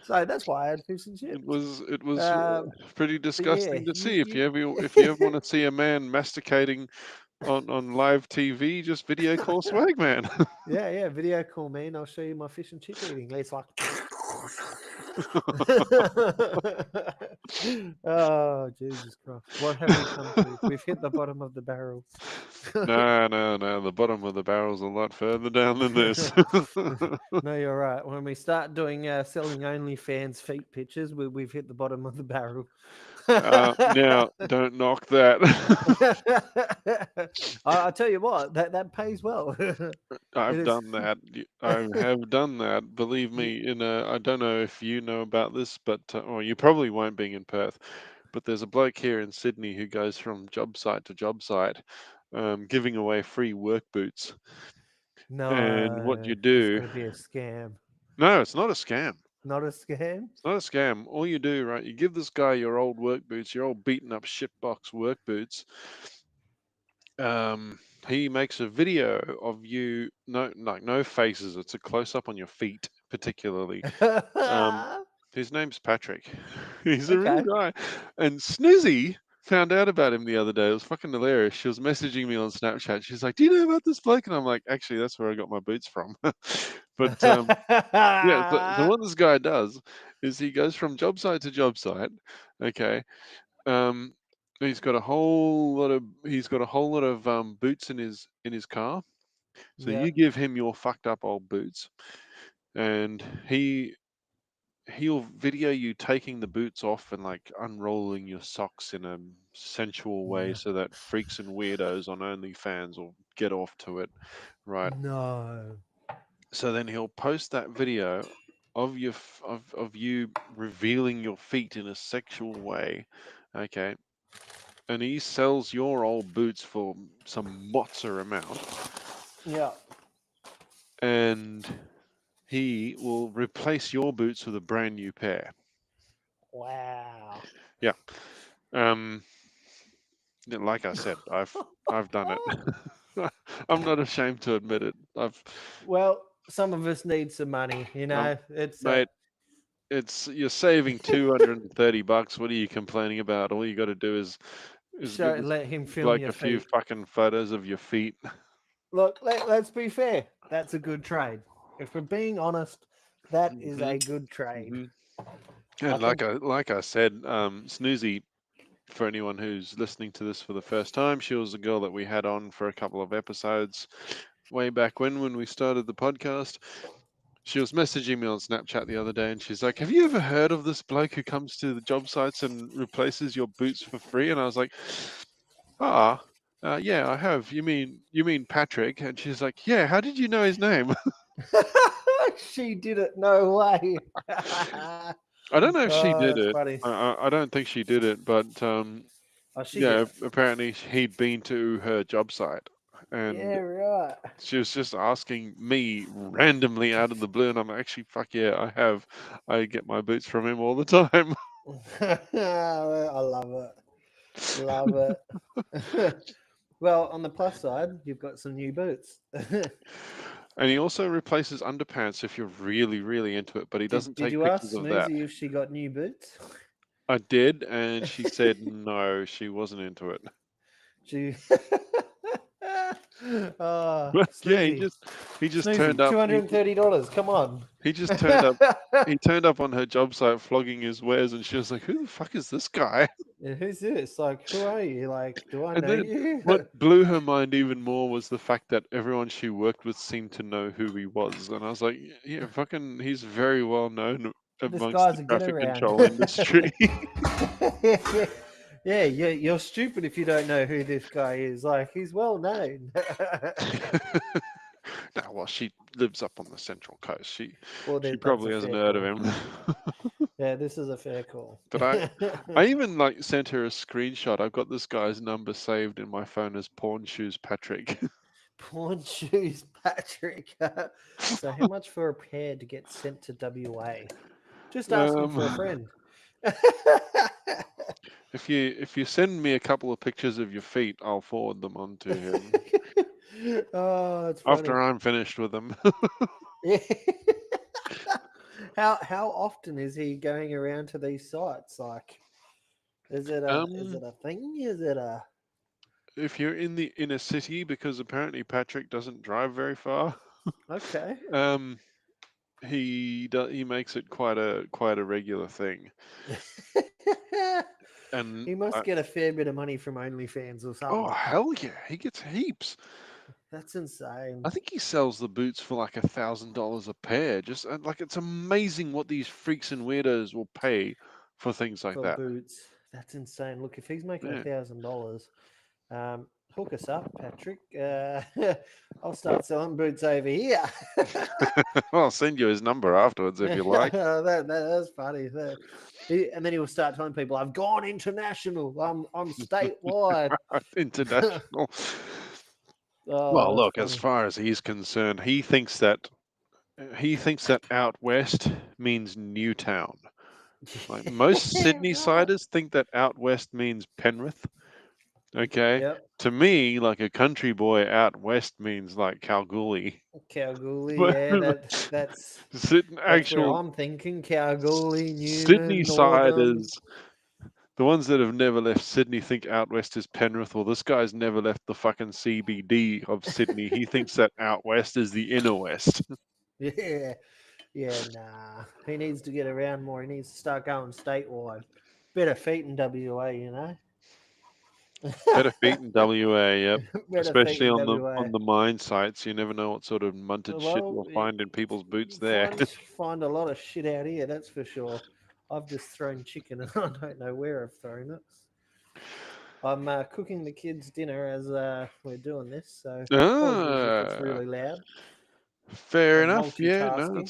[SPEAKER 2] So that's why I had fish and chips.
[SPEAKER 1] It was
[SPEAKER 2] Um,
[SPEAKER 1] pretty
[SPEAKER 2] but yeah,
[SPEAKER 1] disgusting to
[SPEAKER 2] you
[SPEAKER 1] see.
[SPEAKER 2] you
[SPEAKER 1] If you ever want to see a man masticating on live TV, just video call Swagman.
[SPEAKER 2] yeah, video call me and I'll show you my fish and chip eating. It's like oh, Jesus Christ. What have we come to? We've hit the bottom of the barrel.
[SPEAKER 1] No, no, no. The bottom of the barrel's a lot further down than this.
[SPEAKER 2] No, you're right. When we start doing selling OnlyFans feet pictures, we've hit the bottom of the barrel.
[SPEAKER 1] Now, don't knock that.
[SPEAKER 2] I tell you what, that pays well. It
[SPEAKER 1] I've
[SPEAKER 2] is.
[SPEAKER 1] done that. I have done that. Believe
[SPEAKER 2] You,
[SPEAKER 1] me. I don't know if you know about this, but or you probably won't, being in Perth. But there's a bloke here in Sydney who goes from job site to job site, giving away free work boots. And what
[SPEAKER 2] no,
[SPEAKER 1] you
[SPEAKER 2] it's
[SPEAKER 1] do?
[SPEAKER 2] going to be a scam.
[SPEAKER 1] No, it's not a scam.
[SPEAKER 2] Not a scam.
[SPEAKER 1] It's not a scam. All you do, right? You give this guy your old work boots, your old beaten up shitbox work boots. He makes a video of you, no faces. It's a close up on your feet, particularly. Um, his name's Patrick. He's a real
[SPEAKER 2] Okay.
[SPEAKER 1] guy. And Snizzy found out about him the other day. It was fucking hilarious. She was messaging me on Snapchat. She's like, "Do you know about this bloke?" And I'm like, "Actually, that's where I got my boots from." But yeah, so what this guy does is he goes from job site to job site. Okay. Um, he's got a whole lot of boots in his car. So
[SPEAKER 2] Yeah.
[SPEAKER 1] you give him your fucked up old boots, and he'll video you taking the boots off and like unrolling your socks in a sensual way
[SPEAKER 2] No.
[SPEAKER 1] so that freaks and weirdos on OnlyFans will get off to it, right?
[SPEAKER 2] No.
[SPEAKER 1] So then he'll post that video of you revealing your feet in a sexual way, okay? and he sells your old boots for some mozza amount,
[SPEAKER 2] Yeah.
[SPEAKER 1] and he will replace your boots with a brand new pair.
[SPEAKER 2] Wow.
[SPEAKER 1] Yeah. Um, yeah, like I said, I've done it. I'm not ashamed to admit it.
[SPEAKER 2] Well, some of us need some money,
[SPEAKER 1] Um,
[SPEAKER 2] It's
[SPEAKER 1] mate, it's you're saving $230. What are you complaining about? All you got to do is
[SPEAKER 2] show
[SPEAKER 1] give this
[SPEAKER 2] let him film
[SPEAKER 1] bloke
[SPEAKER 2] your
[SPEAKER 1] a few
[SPEAKER 2] feet.
[SPEAKER 1] fucking photos of your feet.
[SPEAKER 2] Look, let's be fair. That's a good trade. If we're being honest, that is
[SPEAKER 1] hmm
[SPEAKER 2] a good trade.
[SPEAKER 1] hmm
[SPEAKER 2] I
[SPEAKER 1] And
[SPEAKER 2] think
[SPEAKER 1] like I said, Snoozy, for anyone who's listening to this for the first time, she was a girl that we had on for a couple of episodes way back when we started the podcast. She was messaging me on Snapchat the other day, and she's like, "Have you ever heard of this bloke who comes to the job sites and replaces your boots for free?" And I was like, "Ah, yeah, I have. You mean Patrick?" And she's like, "Yeah. How did you know his name?"
[SPEAKER 2] she did it. No way.
[SPEAKER 1] I don't know if she
[SPEAKER 2] Oh,
[SPEAKER 1] did
[SPEAKER 2] that's
[SPEAKER 1] it.
[SPEAKER 2] funny.
[SPEAKER 1] I don't think she did it, but
[SPEAKER 2] Oh, she did
[SPEAKER 1] yeah,
[SPEAKER 2] it.
[SPEAKER 1] apparently he'd been to her job site,
[SPEAKER 2] Yeah,
[SPEAKER 1] and
[SPEAKER 2] right.
[SPEAKER 1] she was just asking me randomly out of the blue, and I'm actually, fuck yeah, I have. I get my boots from him all the time.
[SPEAKER 2] I love it. Love it. Well, on the plus side, you've got some new boots.
[SPEAKER 1] And he also replaces underpants if you're really, really into it, but he doesn't
[SPEAKER 2] Did
[SPEAKER 1] take
[SPEAKER 2] you
[SPEAKER 1] pictures
[SPEAKER 2] ask
[SPEAKER 1] of that.
[SPEAKER 2] Snoozy if she got new boots?
[SPEAKER 1] I did, and she said no, she wasn't into it.
[SPEAKER 2] She. Oh,
[SPEAKER 1] But yeah,
[SPEAKER 2] Snoozy.
[SPEAKER 1] he just turned
[SPEAKER 2] Snoozy,
[SPEAKER 1] up.
[SPEAKER 2] $230. Come on.
[SPEAKER 1] He just turned up. He turned up on her job site flogging his wares, and she was like, "Who the fuck is this guy?"
[SPEAKER 2] Yeah, who's this? Like, who are you? Like, do I
[SPEAKER 1] And
[SPEAKER 2] know
[SPEAKER 1] then
[SPEAKER 2] you?
[SPEAKER 1] what blew her mind even more was the fact that everyone she worked with seemed to know who he was. And I was like, yeah, fucking, he's very well known
[SPEAKER 2] This
[SPEAKER 1] amongst the
[SPEAKER 2] guy's a get
[SPEAKER 1] traffic
[SPEAKER 2] around.
[SPEAKER 1] control industry.
[SPEAKER 2] Yeah, you're stupid if you don't know who this guy is. Like, he's well known.
[SPEAKER 1] Now, well, she lives up on the Central Coast.
[SPEAKER 2] Well,
[SPEAKER 1] She
[SPEAKER 2] that's a
[SPEAKER 1] probably hasn't
[SPEAKER 2] fair
[SPEAKER 1] heard of
[SPEAKER 2] call.
[SPEAKER 1] him.
[SPEAKER 2] Yeah, this is a fair call.
[SPEAKER 1] But I even like sent her a screenshot. I've got this guy's number saved in my phone as Pawn Shoes Patrick.
[SPEAKER 2] Pawn shoes, Patrick. So, how much for a pair to get sent to WA? Just asking for a
[SPEAKER 1] um,
[SPEAKER 2] friend.
[SPEAKER 1] if you send me a couple of pictures of your feet, I'll forward them on to him
[SPEAKER 2] Oh, that's funny.
[SPEAKER 1] after I'm finished with them.
[SPEAKER 2] Yeah. How often is he going around to these sites? Like, is
[SPEAKER 1] um,
[SPEAKER 2] it a thing? Is it a
[SPEAKER 1] if you're in the inner city, because apparently Patrick doesn't drive very far,
[SPEAKER 2] okay?
[SPEAKER 1] um, he makes it quite a regular thing. And
[SPEAKER 2] He must get a fair bit of money from OnlyFans or
[SPEAKER 1] oh
[SPEAKER 2] something.
[SPEAKER 1] hell yeah, he gets heaps.
[SPEAKER 2] That's insane
[SPEAKER 1] I think he sells the boots for like $1,000 a pair. Just like it's amazing what these freaks and weirdos will pay for things like
[SPEAKER 2] for
[SPEAKER 1] that.
[SPEAKER 2] boots. That's insane. Look, if he's making
[SPEAKER 1] Yeah.
[SPEAKER 2] $1,000, hook us up, Patrick. I'll start selling boots over here.
[SPEAKER 1] I'll send you his number afterwards if you like.
[SPEAKER 2] That's funny. And then he'll start telling people, "I've gone international. I'm statewide."
[SPEAKER 1] International. Well,
[SPEAKER 2] Oh, that's
[SPEAKER 1] look, as
[SPEAKER 2] funny.
[SPEAKER 1] far as he's concerned, he thinks that out west means Newtown. Like most Sydney
[SPEAKER 2] Right.
[SPEAKER 1] siders think that out west means Penrith. Okay.
[SPEAKER 2] Yep.
[SPEAKER 1] To me, like a country boy, out west means like Kalgoorlie.
[SPEAKER 2] Kalgoorlie.
[SPEAKER 1] But
[SPEAKER 2] Yeah, that's that's where
[SPEAKER 1] actual
[SPEAKER 2] I'm thinking. Kalgoorlie,
[SPEAKER 1] Sydney
[SPEAKER 2] Newman, Northam.
[SPEAKER 1] siders, the ones that have never left Sydney, think out west is Penrith. Well, this guy's never left the fucking CBD of Sydney. He thinks that out west is the inner west.
[SPEAKER 2] Yeah. Yeah, nah. He needs to get around more. He needs to start going statewide. Better feet in WA, you know.
[SPEAKER 1] Better feet in WA, yep.
[SPEAKER 2] Better feet
[SPEAKER 1] Especially
[SPEAKER 2] in
[SPEAKER 1] on the
[SPEAKER 2] WA.
[SPEAKER 1] on the mine sites, you never know what sort of munted shit
[SPEAKER 2] Well,
[SPEAKER 1] you'll find in people's boots
[SPEAKER 2] you
[SPEAKER 1] there.
[SPEAKER 2] find a lot of shit out here. That's for sure. I've just thrown chicken, and I don't know where I've thrown it. I'm cooking the kids' dinner as we're doing this, so apologies if it's
[SPEAKER 1] Ah,
[SPEAKER 2] really loud.
[SPEAKER 1] fair
[SPEAKER 2] I'm
[SPEAKER 1] enough. Yeah, no,
[SPEAKER 2] multitasking.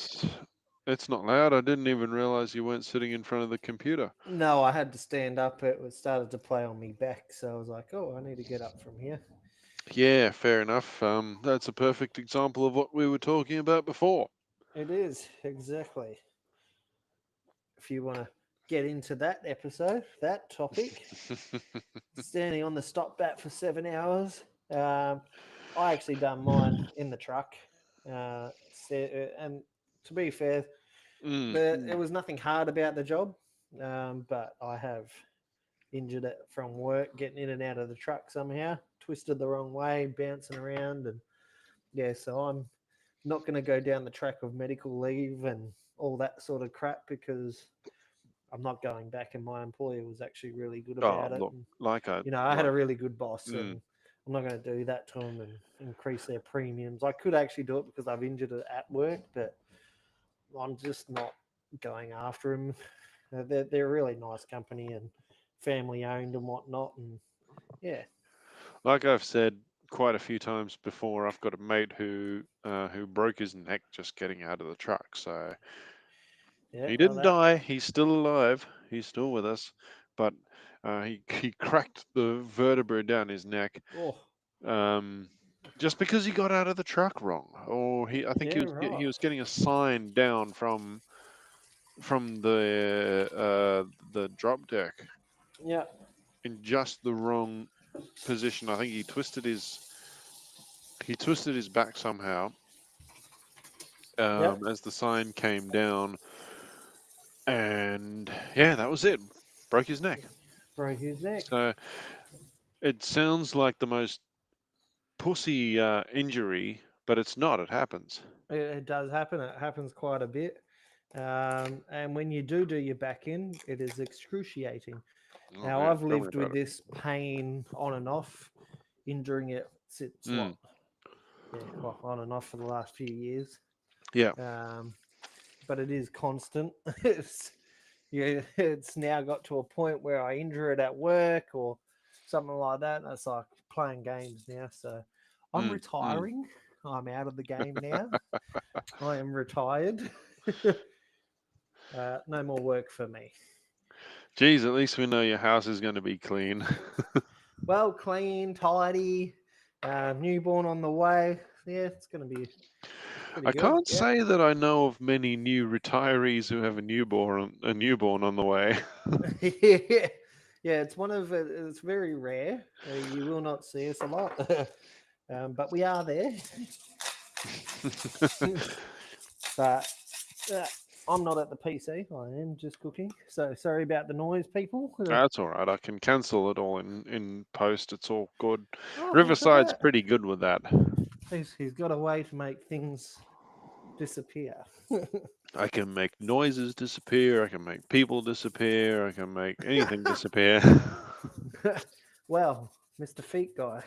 [SPEAKER 1] It's not loud. I didn't even realize you weren't sitting in front of the computer.
[SPEAKER 2] No, I had to stand up. It started to play on me back, so I was like, "Oh, I need to get up from here."
[SPEAKER 1] Yeah, fair enough. That's a perfect example of what we were talking about before.
[SPEAKER 2] It is exactly. If you want to get into that episode, that topic, standing on the stop bat for 7 hours. I actually done mine in the truck, and to be fair,
[SPEAKER 1] Mm,
[SPEAKER 2] it was nothing hard about the job, but I have injured it from work, getting in and out of the truck somehow, twisted the wrong way, bouncing around, and yeah, so I'm not going to go down the track of medical leave and all that sort of crap because I'm not going back, and my employer was actually really good
[SPEAKER 1] oh,
[SPEAKER 2] about it.
[SPEAKER 1] look,
[SPEAKER 2] And
[SPEAKER 1] like I
[SPEAKER 2] I had
[SPEAKER 1] like.
[SPEAKER 2] a really good boss,
[SPEAKER 1] Mm,
[SPEAKER 2] and I'm not going to do that to them and increase their premiums. I could actually do it because I've injured it at work, but I'm just not going after them. They're a really nice company and family owned and whatnot, and yeah,
[SPEAKER 1] like I've said quite a few times before, I've got a mate who broke his neck just getting out of the truck. So
[SPEAKER 2] yeah.
[SPEAKER 1] he
[SPEAKER 2] Well,
[SPEAKER 1] didn't die. He's still alive. He's still with us, but he cracked the vertebra down his neck.
[SPEAKER 2] oh
[SPEAKER 1] Um, just because he got out of the truck wrong, or I think
[SPEAKER 2] yeah,
[SPEAKER 1] he
[SPEAKER 2] right,
[SPEAKER 1] was getting a sign down from the drop deck
[SPEAKER 2] yeah,
[SPEAKER 1] in just the wrong position. I think he twisted his back somehow
[SPEAKER 2] yep.
[SPEAKER 1] as the sign came down, and yeah, that was it. Broke his neck.
[SPEAKER 2] Broke his neck.
[SPEAKER 1] So it sounds like the most pussy injury, but it's not. It happens.
[SPEAKER 2] It does happen. It happens quite a bit. And when you do your back in, it is excruciating.
[SPEAKER 1] Oh
[SPEAKER 2] Now,
[SPEAKER 1] man,
[SPEAKER 2] I've
[SPEAKER 1] tell me
[SPEAKER 2] lived
[SPEAKER 1] about
[SPEAKER 2] with
[SPEAKER 1] it.
[SPEAKER 2] this pain on and off, injuring it since
[SPEAKER 1] Mm,
[SPEAKER 2] well, on and off for the last few years.
[SPEAKER 1] yeah.
[SPEAKER 2] Um, but it is constant. it's, yeah, it's now got to a point where I injure it at work or something like that. And it's like playing games now. So I'm
[SPEAKER 1] Mm, mm.
[SPEAKER 2] retiring. I'm out of the game now. I am retired. No more work for me.
[SPEAKER 1] Geez, at least we know your house is going to be clean.
[SPEAKER 2] Well, clean, tidy, newborn on the way. Yeah, it's going to be pretty
[SPEAKER 1] I
[SPEAKER 2] good.
[SPEAKER 1] can't
[SPEAKER 2] Yeah.
[SPEAKER 1] say that I know of many new retirees who have a newborn on the way.
[SPEAKER 2] Yeah, it's it's very rare. You will not see us a lot, but we are there. But uh, I'm not at the PC. I am just cooking. So sorry about the noise, people.
[SPEAKER 1] That's all right. I can cancel it all in post. It's all good.
[SPEAKER 2] Oh, look at
[SPEAKER 1] Riverside's
[SPEAKER 2] that.
[SPEAKER 1] pretty good with that.
[SPEAKER 2] He's got a way to make things disappear.
[SPEAKER 1] I can make noises disappear. I can make people disappear. I can make anything disappear.
[SPEAKER 2] Well, Mr. Feet Guy.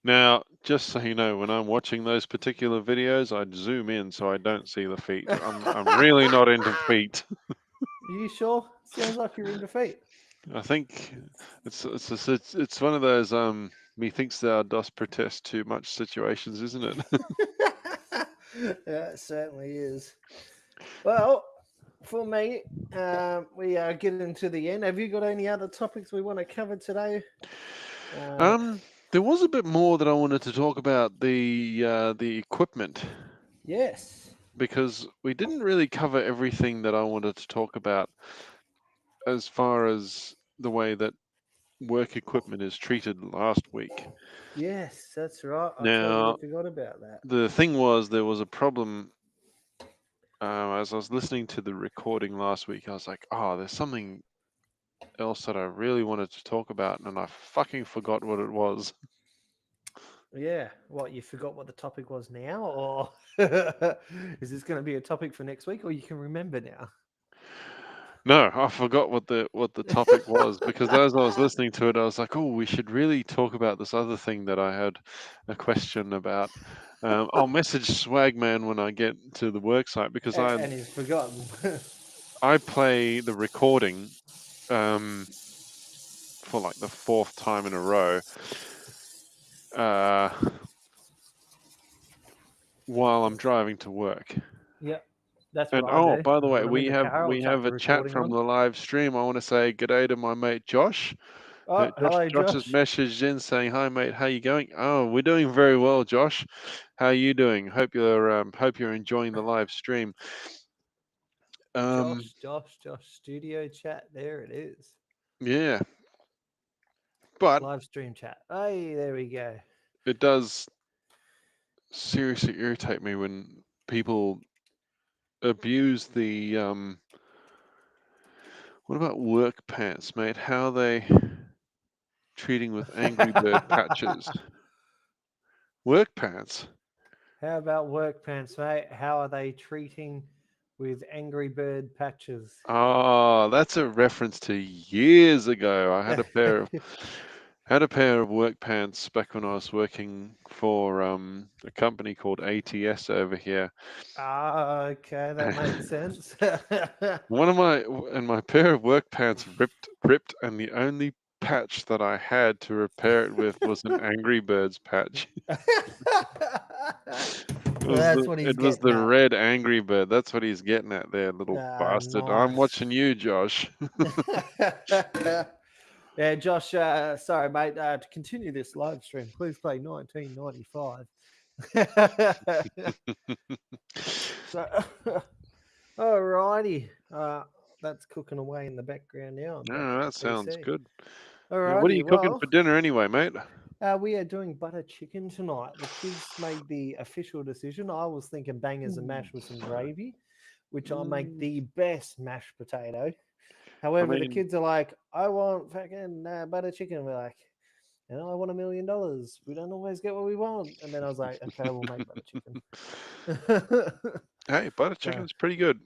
[SPEAKER 1] Now, just so you know, when I'm watching those particular videos, I'd zoom in so I don't see the feet. I'm really not into feet.
[SPEAKER 2] Are you sure? Sounds like you're in defeat.
[SPEAKER 1] I think it's one of those methinks thou dost protest too much situations, isn't it?
[SPEAKER 2] Yeah, it certainly is. Well, for me, we are getting to the end. Have you got any other topics we want to cover today? Uh,
[SPEAKER 1] There was a bit more that I wanted to talk about the equipment
[SPEAKER 2] yes.
[SPEAKER 1] because we didn't really cover everything that I wanted to talk about as far as the way that work equipment is treated last week.
[SPEAKER 2] Yes, that's right. I totally
[SPEAKER 1] Now,
[SPEAKER 2] forgot about that.
[SPEAKER 1] the thing was, there was a problem. As I was listening to the recording last week, I was like, oh, there's something else that I really wanted to talk about, and I fucking forgot what it was.
[SPEAKER 2] Yeah. What, you forgot what the topic was now? Or is this going to be a topic for next week? Or you can remember now?
[SPEAKER 1] No, I forgot what the topic was because as I was listening to it, I was like, oh, we should really talk about this other thing that I had a question about. I'll message Swagman when I get to the work site because
[SPEAKER 2] And he's forgotten.
[SPEAKER 1] I play the recording for like the fourth time in a row. Uh, while I'm driving to work.
[SPEAKER 2] Yep, that's what
[SPEAKER 1] And
[SPEAKER 2] I do.
[SPEAKER 1] by the way,
[SPEAKER 2] When I'm in the car, I'll
[SPEAKER 1] we
[SPEAKER 2] chuck
[SPEAKER 1] have
[SPEAKER 2] the
[SPEAKER 1] a chat
[SPEAKER 2] recording
[SPEAKER 1] from
[SPEAKER 2] on.
[SPEAKER 1] the live stream. I want to say good day to my mate Josh.
[SPEAKER 2] Oh, hello,
[SPEAKER 1] Josh has
[SPEAKER 2] Josh.
[SPEAKER 1] messaged in saying, "Hi mate, how you going?" Oh, we're doing very well, Josh. How are you doing? Hope you're enjoying the live stream. Um,
[SPEAKER 2] Josh, studio chat. There it is.
[SPEAKER 1] yeah, but
[SPEAKER 2] Live stream chat. Hey, there we go.
[SPEAKER 1] it does seriously irritate me when people abuse the what about work pants, mate? How are they treating with Angry Bird patches? Work pants.
[SPEAKER 2] How about work pants, mate? How are they treating with Angry Bird patches?
[SPEAKER 1] Oh, that's a reference to years ago. I had a pair of work pants back when I was working for a company called ATS over here.
[SPEAKER 2] Ah, okay, that makes sense.
[SPEAKER 1] My pair of work pants ripped, and the only patch that I had to repair it with was an Angry Birds patch.
[SPEAKER 2] That's what he's
[SPEAKER 1] It was
[SPEAKER 2] getting
[SPEAKER 1] the
[SPEAKER 2] at.
[SPEAKER 1] red Angry Bird. That's what he's getting at there, little
[SPEAKER 2] Ah,
[SPEAKER 1] bastard. I'm
[SPEAKER 2] nice.
[SPEAKER 1] watching you, Josh.
[SPEAKER 2] Yeah, Josh, sorry, mate. To continue this live stream, please play 1995. So, alrighty. That's cooking away in the background now. I'm back
[SPEAKER 1] Oh,
[SPEAKER 2] at
[SPEAKER 1] that
[SPEAKER 2] the
[SPEAKER 1] sounds
[SPEAKER 2] PC.
[SPEAKER 1] good. What are
[SPEAKER 2] Alrighty.
[SPEAKER 1] you cooking
[SPEAKER 2] Well,
[SPEAKER 1] for dinner anyway, mate?
[SPEAKER 2] we are doing butter chicken tonight. The kids made the official decision. I was thinking bangers and mash with some gravy, which I make
[SPEAKER 1] Mm,
[SPEAKER 2] the best mashed potato.
[SPEAKER 1] I
[SPEAKER 2] However, the
[SPEAKER 1] mean,
[SPEAKER 2] kids are like, I want fucking butter chicken. We're like, and I want $1,000,000. We don't always get what we want. And then I was like, okay, we'll make butter chicken.
[SPEAKER 1] hey, butter
[SPEAKER 2] So
[SPEAKER 1] chicken's pretty good.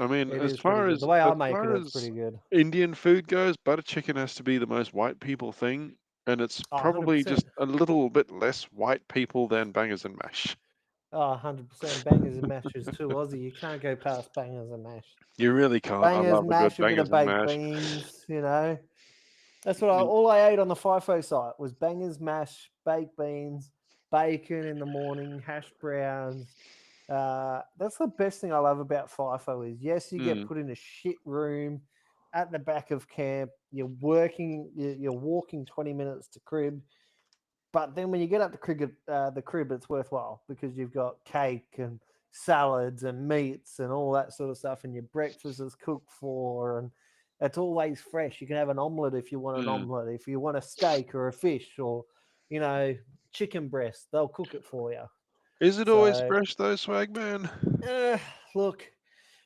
[SPEAKER 1] I mean,
[SPEAKER 2] it is pretty good. The way I
[SPEAKER 1] as
[SPEAKER 2] make it,
[SPEAKER 1] far
[SPEAKER 2] it's
[SPEAKER 1] as
[SPEAKER 2] pretty good.
[SPEAKER 1] Indian food goes, butter chicken has to be the most white people thing, and it's
[SPEAKER 2] Oh,
[SPEAKER 1] probably
[SPEAKER 2] 100%.
[SPEAKER 1] just a little bit less white people than bangers and mash.
[SPEAKER 2] Oh, 100%. Bangers and mash is too Aussie. You can't go past bangers and mash.
[SPEAKER 1] You really can't. I
[SPEAKER 2] Bangers,
[SPEAKER 1] love a good
[SPEAKER 2] mash, a bit
[SPEAKER 1] bangers
[SPEAKER 2] of
[SPEAKER 1] and
[SPEAKER 2] baked
[SPEAKER 1] mash.
[SPEAKER 2] beans, you know. That's what
[SPEAKER 1] Mm,
[SPEAKER 2] all I ate on the FIFO site was bangers, mash, baked beans, bacon in the morning, hash browns. That's the best thing I love about FIFO is yes, you get
[SPEAKER 1] mm,
[SPEAKER 2] put in a shit room at the back of camp. You're working, you're walking 20 minutes to crib, but then when you get up to the crib, it's worthwhile because you've got cake and salads and meats and all that sort of stuff, and your breakfast is cooked for, and it's always fresh. You can have an omelette if you want an
[SPEAKER 1] mm.
[SPEAKER 2] omelette, if you want a steak or a fish or, you know, chicken breast, they'll cook it for you.
[SPEAKER 1] Is it always
[SPEAKER 2] So,
[SPEAKER 1] fresh though, Swagman?
[SPEAKER 2] uh, look,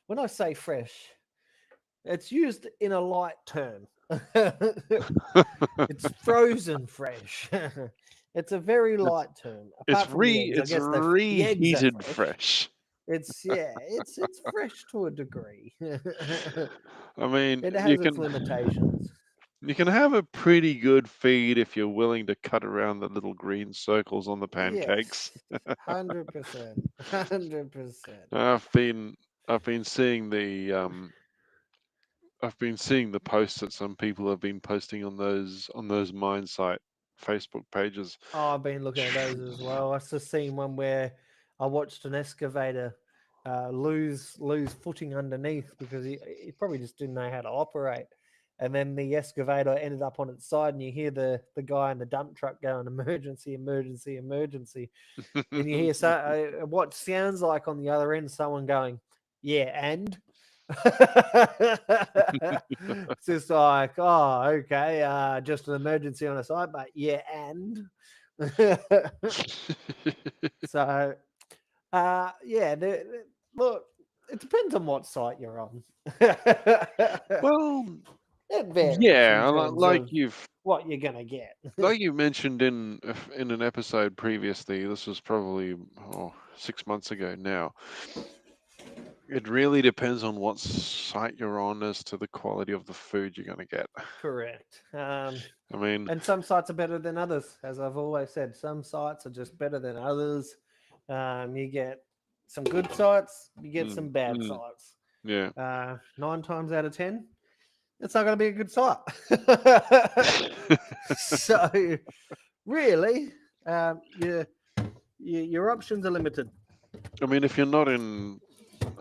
[SPEAKER 2] when I say fresh, it's used in a light term. It's frozen fresh. It's a very
[SPEAKER 1] it's
[SPEAKER 2] light term. Apart from the eggs, I
[SPEAKER 1] it's
[SPEAKER 2] guess the eggs are
[SPEAKER 1] reheated
[SPEAKER 2] fresh.
[SPEAKER 1] fresh.
[SPEAKER 2] It's it's fresh to a degree. It
[SPEAKER 1] I mean,
[SPEAKER 2] has its limitations.
[SPEAKER 1] you can have a pretty good feed if you're willing to cut around the little green circles on the pancakes.
[SPEAKER 2] Yes, 100%, 100%.
[SPEAKER 1] I've been I've been seeing the posts that some people have been posting on those mine site Facebook pages.
[SPEAKER 2] Oh, I've been looking at those as well. I've just seen one where I watched an excavator lose footing underneath because he probably just didn't know how to operate. And then the excavator ended up on its side, and you hear the guy in the dump truck going, emergency, emergency, emergency. And you hear what sounds like on the other end someone going, yeah, and it's just like, oh, okay, just an emergency on a site, but yeah, and so yeah, look, it depends on what site you're on.
[SPEAKER 1] Well,
[SPEAKER 2] It varies in
[SPEAKER 1] yeah,
[SPEAKER 2] terms of
[SPEAKER 1] you've
[SPEAKER 2] what you're gonna get.
[SPEAKER 1] like you mentioned in an episode previously. This was probably 6 months ago now. It really depends on what site you're on as to the quality of the food you're going to get.
[SPEAKER 2] Correct.
[SPEAKER 1] I mean,
[SPEAKER 2] And some sites are better than others, as I've always said. Some sites are just better than others. You get some good sites, you get
[SPEAKER 1] mm,
[SPEAKER 2] some bad
[SPEAKER 1] mm,
[SPEAKER 2] sites.
[SPEAKER 1] yeah.
[SPEAKER 2] 9 times out of 10, it's not going to be a good site. So, really, your options are limited.
[SPEAKER 1] I mean, if you're not in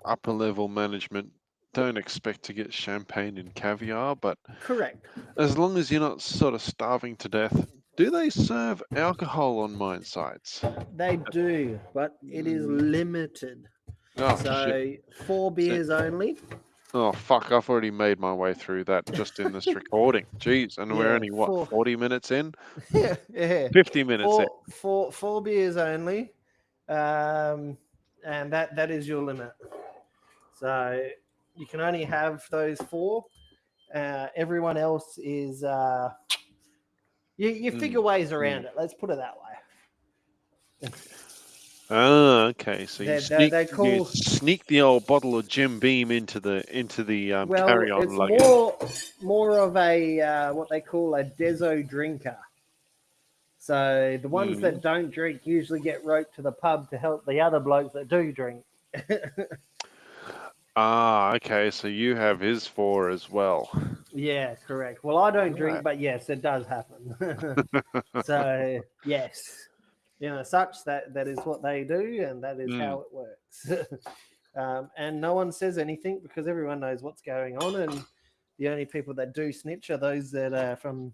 [SPEAKER 1] upper level management, don't expect to get champagne and caviar. But
[SPEAKER 2] Correct.
[SPEAKER 1] as long as you're not sort of starving to death, do they serve alcohol on mine sites?
[SPEAKER 2] They do, but it is
[SPEAKER 1] Mm.
[SPEAKER 2] limited.
[SPEAKER 1] Oh shit!
[SPEAKER 2] So 4
[SPEAKER 1] See-
[SPEAKER 2] beers only.
[SPEAKER 1] Oh fuck! I've already made my way through that just in this recording. Jeez, and we're
[SPEAKER 2] Yeah,
[SPEAKER 1] only what 40 minutes in,
[SPEAKER 2] yeah,
[SPEAKER 1] 50 minutes in.
[SPEAKER 2] four beers only, and that is your limit. So you can only have those four. Everyone else is you figure ways around it. Let's put it that way.
[SPEAKER 1] Ah, okay. So you
[SPEAKER 2] They call
[SPEAKER 1] sneak the old bottle of Jim Beam into the
[SPEAKER 2] well,
[SPEAKER 1] carry-on
[SPEAKER 2] it's
[SPEAKER 1] luggage.
[SPEAKER 2] more of a what they call a deso drinker. So the ones that don't drink usually get roped to the pub to help the other blokes that do drink.
[SPEAKER 1] Ah, okay. So you have his four as well.
[SPEAKER 2] Yeah, correct. Well, I don't drink,
[SPEAKER 1] Right.
[SPEAKER 2] but yes, it does happen. So yes, such that is what they do, and that is how it works. And no one says anything because everyone knows what's going on, and the only people that do snitch are those that are from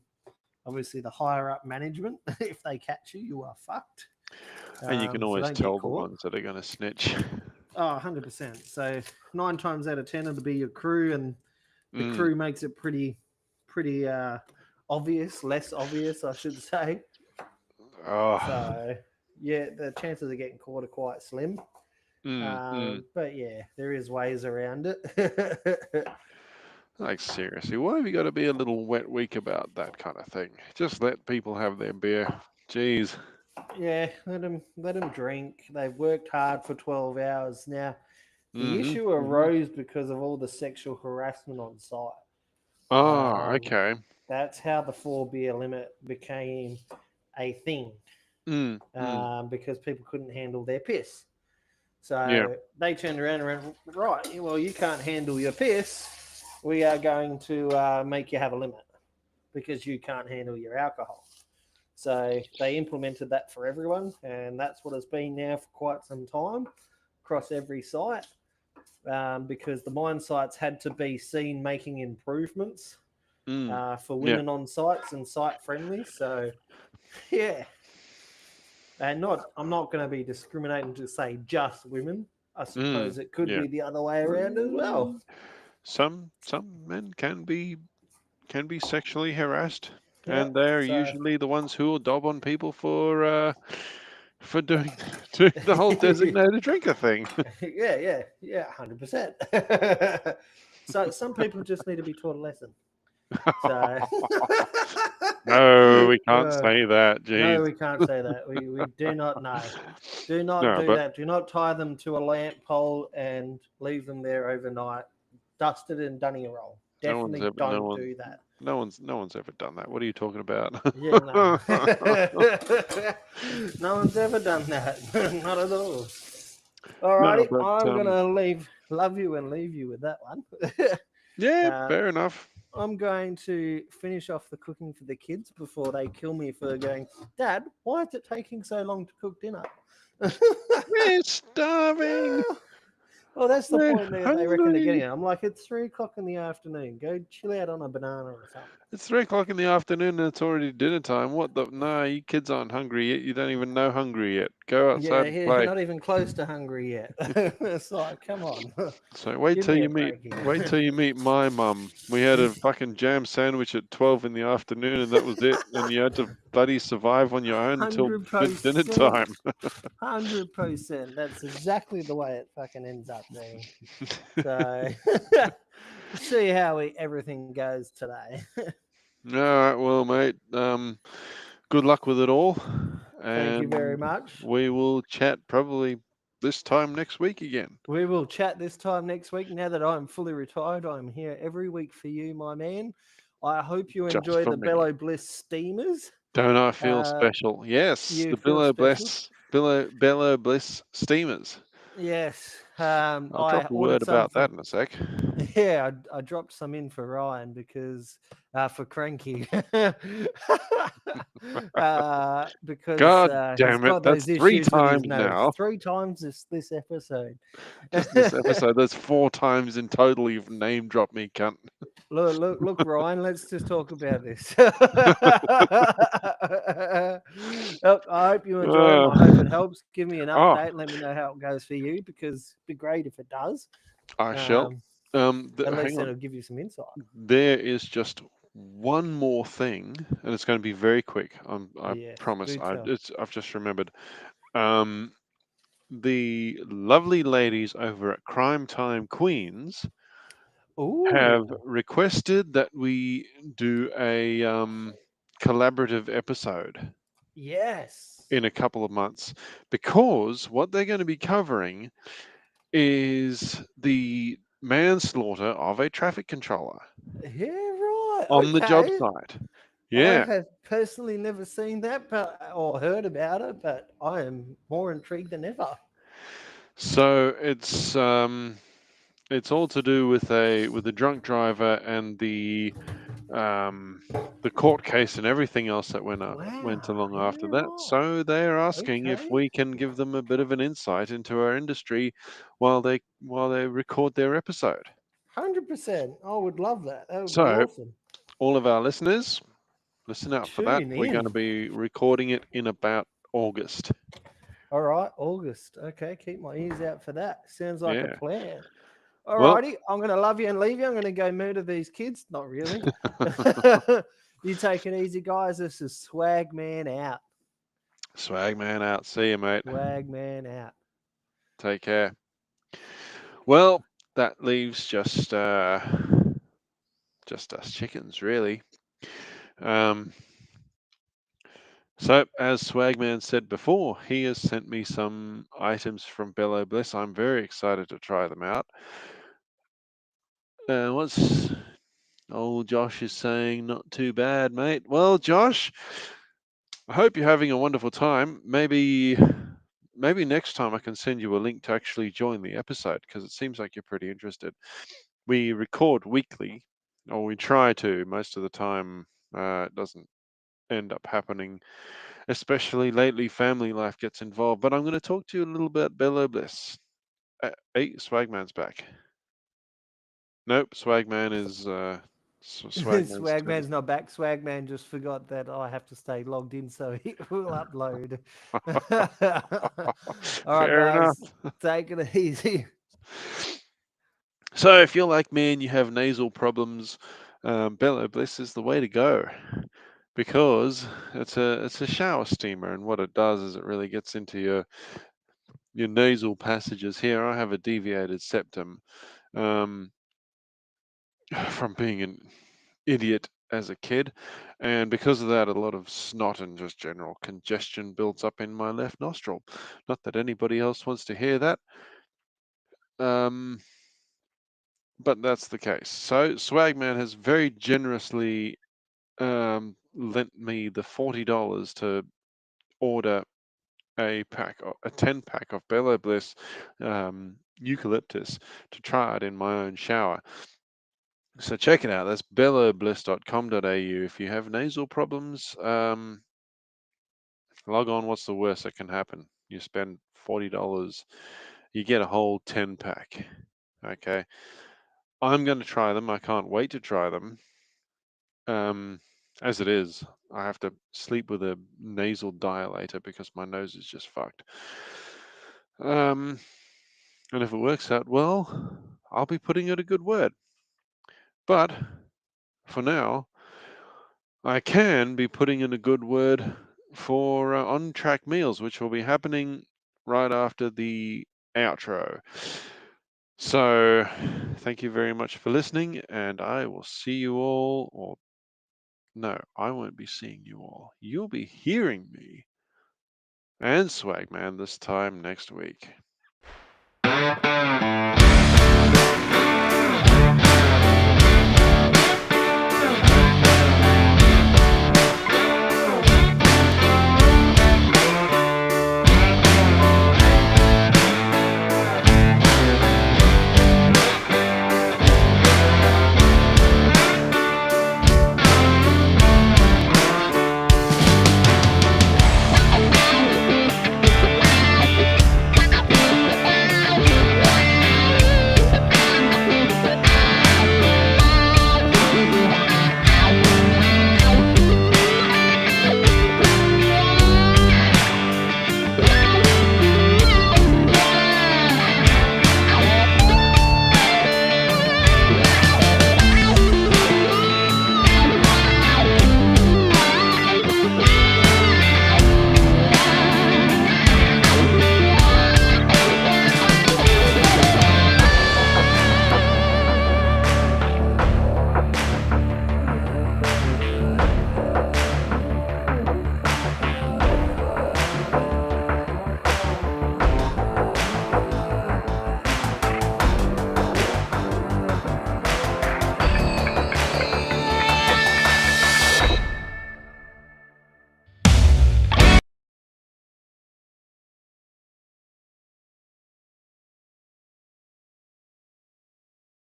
[SPEAKER 2] obviously the higher up management. If they catch you, you are fucked.
[SPEAKER 1] And you can
[SPEAKER 2] So
[SPEAKER 1] always
[SPEAKER 2] don't get
[SPEAKER 1] tell the
[SPEAKER 2] caught.
[SPEAKER 1] ones that are going to snitch.
[SPEAKER 2] Oh, 100%. So 9 times out of 10 it'll be your crew, and the crew makes it pretty obvious, less obvious, I should say.
[SPEAKER 1] Oh.
[SPEAKER 2] So yeah, the chances of getting caught are quite slim. But yeah, there is ways around it.
[SPEAKER 1] Like seriously, why have you got to be a little wet weak about that kind of thing? Just let people have their beer. Jeez.
[SPEAKER 2] Yeah, let them drink. They've worked hard for 12 hours. Now, the
[SPEAKER 1] Mm-hmm.
[SPEAKER 2] issue arose because of all the sexual harassment on site.
[SPEAKER 1] Oh, okay.
[SPEAKER 2] That's how the 4 beer limit became a thing,
[SPEAKER 1] Mm, mm,
[SPEAKER 2] because people couldn't handle their piss.
[SPEAKER 1] yeah.
[SPEAKER 2] So they turned around and went, right, well, you can't handle your piss. We are going to make you have a limit because you can't handle your alcohol. So they implemented that for everyone, and that's what it's been now for quite some time across every site, because the mine sites had to be seen making improvements for
[SPEAKER 1] Yeah.
[SPEAKER 2] women on sites and site friendly. So, yeah. And I'm not going to be discriminating to say just women. I suppose it could
[SPEAKER 1] Yeah.
[SPEAKER 2] be the other way around as well.
[SPEAKER 1] Some men can be sexually harassed,
[SPEAKER 2] Yeah.
[SPEAKER 1] and they're
[SPEAKER 2] So,
[SPEAKER 1] usually the ones who will dob on people for doing doing the whole designated drinker thing.
[SPEAKER 2] yeah, 100%. So some people just need to be taught a lesson. So
[SPEAKER 1] No, we can't say that.
[SPEAKER 2] no,
[SPEAKER 1] Jeez.
[SPEAKER 2] we can't say that. We do not know. Do not
[SPEAKER 1] No,
[SPEAKER 2] do
[SPEAKER 1] but
[SPEAKER 2] that. Do not tie them to a lamp pole and leave them there overnight, dusted and dunny roll.
[SPEAKER 1] no one's
[SPEAKER 2] Definitely
[SPEAKER 1] ever
[SPEAKER 2] don't do that.
[SPEAKER 1] no one's ever done that. What are you talking about?
[SPEAKER 2] Yeah, no. No one's ever done that. Not at all.
[SPEAKER 1] No,
[SPEAKER 2] Alrighty,
[SPEAKER 1] but
[SPEAKER 2] I'm gonna love you and leave you with that one.
[SPEAKER 1] yeah,
[SPEAKER 2] uh,
[SPEAKER 1] fair enough.
[SPEAKER 2] I'm going to finish off the cooking for the kids before they kill me for going, Dad, why is it taking so long to cook dinner?
[SPEAKER 1] We're starving.
[SPEAKER 2] Well, that's the
[SPEAKER 1] We're
[SPEAKER 2] point they reckon they're getting
[SPEAKER 1] hungry.
[SPEAKER 2] at. I'm like, it's 3 o'clock in the afternoon. Go chill out on a banana or something.
[SPEAKER 1] It's 3 o'clock in the afternoon and it's already dinner time. What the? No, you kids aren't hungry yet. You don't even know hungry yet. Go outside and
[SPEAKER 2] Yeah,
[SPEAKER 1] play.
[SPEAKER 2] not even close to hungry yet. It's like, come on.
[SPEAKER 1] So wait
[SPEAKER 2] Give
[SPEAKER 1] till
[SPEAKER 2] me
[SPEAKER 1] you
[SPEAKER 2] a
[SPEAKER 1] meet
[SPEAKER 2] break here.
[SPEAKER 1] wait till you meet my mum. We had a fucking jam sandwich at 12 in the afternoon and that was it. And you had to bloody survive on your own until dinner
[SPEAKER 2] 100%.
[SPEAKER 1] time.
[SPEAKER 2] 100%. That's exactly the way it fucking ends up being. So, see how everything goes today.
[SPEAKER 1] All right, well, mate. Good luck with it all,
[SPEAKER 2] Thank you very
[SPEAKER 1] and
[SPEAKER 2] much.
[SPEAKER 1] we will chat probably this time next week again.
[SPEAKER 2] We will chat this time next week. Now that I'm fully retired, I'm here every week for you, my man. I hope you
[SPEAKER 1] Just
[SPEAKER 2] enjoy
[SPEAKER 1] for
[SPEAKER 2] the
[SPEAKER 1] me.
[SPEAKER 2] Bellow Bliss steamers.
[SPEAKER 1] Don't I feel special? Yes,
[SPEAKER 2] You
[SPEAKER 1] the
[SPEAKER 2] feel special.
[SPEAKER 1] Bellow Bliss steamers.
[SPEAKER 2] Yes.
[SPEAKER 1] I'll drop
[SPEAKER 2] I
[SPEAKER 1] a
[SPEAKER 2] ordered
[SPEAKER 1] word
[SPEAKER 2] some
[SPEAKER 1] about
[SPEAKER 2] for
[SPEAKER 1] that in a sec.
[SPEAKER 2] yeah, I dropped some in for Ryan because for Cranky because
[SPEAKER 1] God
[SPEAKER 2] he's
[SPEAKER 1] damn it!
[SPEAKER 2] got
[SPEAKER 1] That's
[SPEAKER 2] those
[SPEAKER 1] three
[SPEAKER 2] issues with his
[SPEAKER 1] times
[SPEAKER 2] nose.
[SPEAKER 1] now.
[SPEAKER 2] 3 times this episode.
[SPEAKER 1] Just this episode. That's 4 times in total you've name dropped me, cunt.
[SPEAKER 2] Look, Ryan. Let's just talk about this. Look, I hope you enjoy them. I hope it helps. Give me an
[SPEAKER 1] Oh,
[SPEAKER 2] update. Let me know how it goes for you because it'd be great if it does.
[SPEAKER 1] I shall.
[SPEAKER 2] Um, at
[SPEAKER 1] Hang
[SPEAKER 2] least
[SPEAKER 1] on.
[SPEAKER 2] it'll give you some insight.
[SPEAKER 1] There is just one more thing, and it's going to be very quick. I
[SPEAKER 2] Yes,
[SPEAKER 1] promise.
[SPEAKER 2] do tell.
[SPEAKER 1] I've just remembered. Um, the lovely ladies over at Crime Time Queens have
[SPEAKER 2] Ooh,
[SPEAKER 1] requested that we do a collaborative episode
[SPEAKER 2] yes.
[SPEAKER 1] in a couple of months, because what they're going to be covering is the manslaughter of a traffic controller
[SPEAKER 2] Yeah, right.
[SPEAKER 1] on the job
[SPEAKER 2] Okay.
[SPEAKER 1] site.
[SPEAKER 2] I
[SPEAKER 1] Yeah.
[SPEAKER 2] have personally never seen that but or heard about it, but I am more intrigued than ever.
[SPEAKER 1] So it's all to do with a drunk driver and the court case and everything else that went
[SPEAKER 2] Wow.
[SPEAKER 1] along
[SPEAKER 2] Yeah,
[SPEAKER 1] after that.
[SPEAKER 2] right.
[SPEAKER 1] So they're asking if
[SPEAKER 2] Okay.
[SPEAKER 1] we can give them a bit of an insight into our industry while they record their episode.
[SPEAKER 2] 100%. I would love that. That would be
[SPEAKER 1] So
[SPEAKER 2] awesome.
[SPEAKER 1] all of our listeners, listen out for that.
[SPEAKER 2] Tune
[SPEAKER 1] We're going to
[SPEAKER 2] in.
[SPEAKER 1] be recording it in about August.
[SPEAKER 2] All right, August. Okay, keep my ears out for that. Sounds like a
[SPEAKER 1] Yeah.
[SPEAKER 2] plan. All
[SPEAKER 1] Well,
[SPEAKER 2] righty, I'm going to love you and leave you. I'm going to go murder these kids. Not really. You take it easy, guys. This is Swag Man out.
[SPEAKER 1] swag man out. See you, mate.
[SPEAKER 2] Swag Man out.
[SPEAKER 1] Take care. Well, that leaves just us chickens, really. Um, so, as Swagman said before, he has sent me some items from Bellow Bliss. I'm very excited to try them out. What's old Josh is saying? Not too bad, mate. Well, Josh, I hope you're having a wonderful time. Maybe next time I can send you a link to actually join the episode, because it seems like you're pretty interested. We record weekly, or we try to. Most of the time, it doesn't end up happening. Especially lately, family life gets involved. But I'm going to talk to you a little bit about Bello Bliss. Hey, Swagman's back. Nope, Swagman is Swagman's turning.
[SPEAKER 2] Swagman's not back. Swagman just forgot that I have to stay logged in so he will upload. All right,
[SPEAKER 1] Fair enough.
[SPEAKER 2] guys, take it easy.
[SPEAKER 1] So if you're like me and you have nasal problems, Bello Bliss is the way to go, because it's a shower steamer, and what it does is it really gets into your nasal passages. Here, I have a deviated septum. Um, from being an idiot as a kid, and because of that, a lot of snot and just general congestion builds up in my left nostril. Not that anybody else wants to hear that, um, but that's the case. So Swagman has very generously lent me the $40 to order a 10 pack of Bello Bliss eucalyptus to try it in my own shower. So check it out. That's bellobliss.com.au. If you have nasal problems, log on. What's the worst that can happen? You spend $40, you get a whole 10 pack. Okay. I'm going to try them. I can't wait to try them. As it is, I have to sleep with a nasal dilator because my nose is just fucked. And if it works out well, I'll be putting in a good word. But for now, I can be putting in a good word for On Track Meals, which will be happening right after the outro. So, thank you very much for listening, and I will see you all. Or, no, I won't be seeing you all. You'll be hearing me and Swagman this time next week.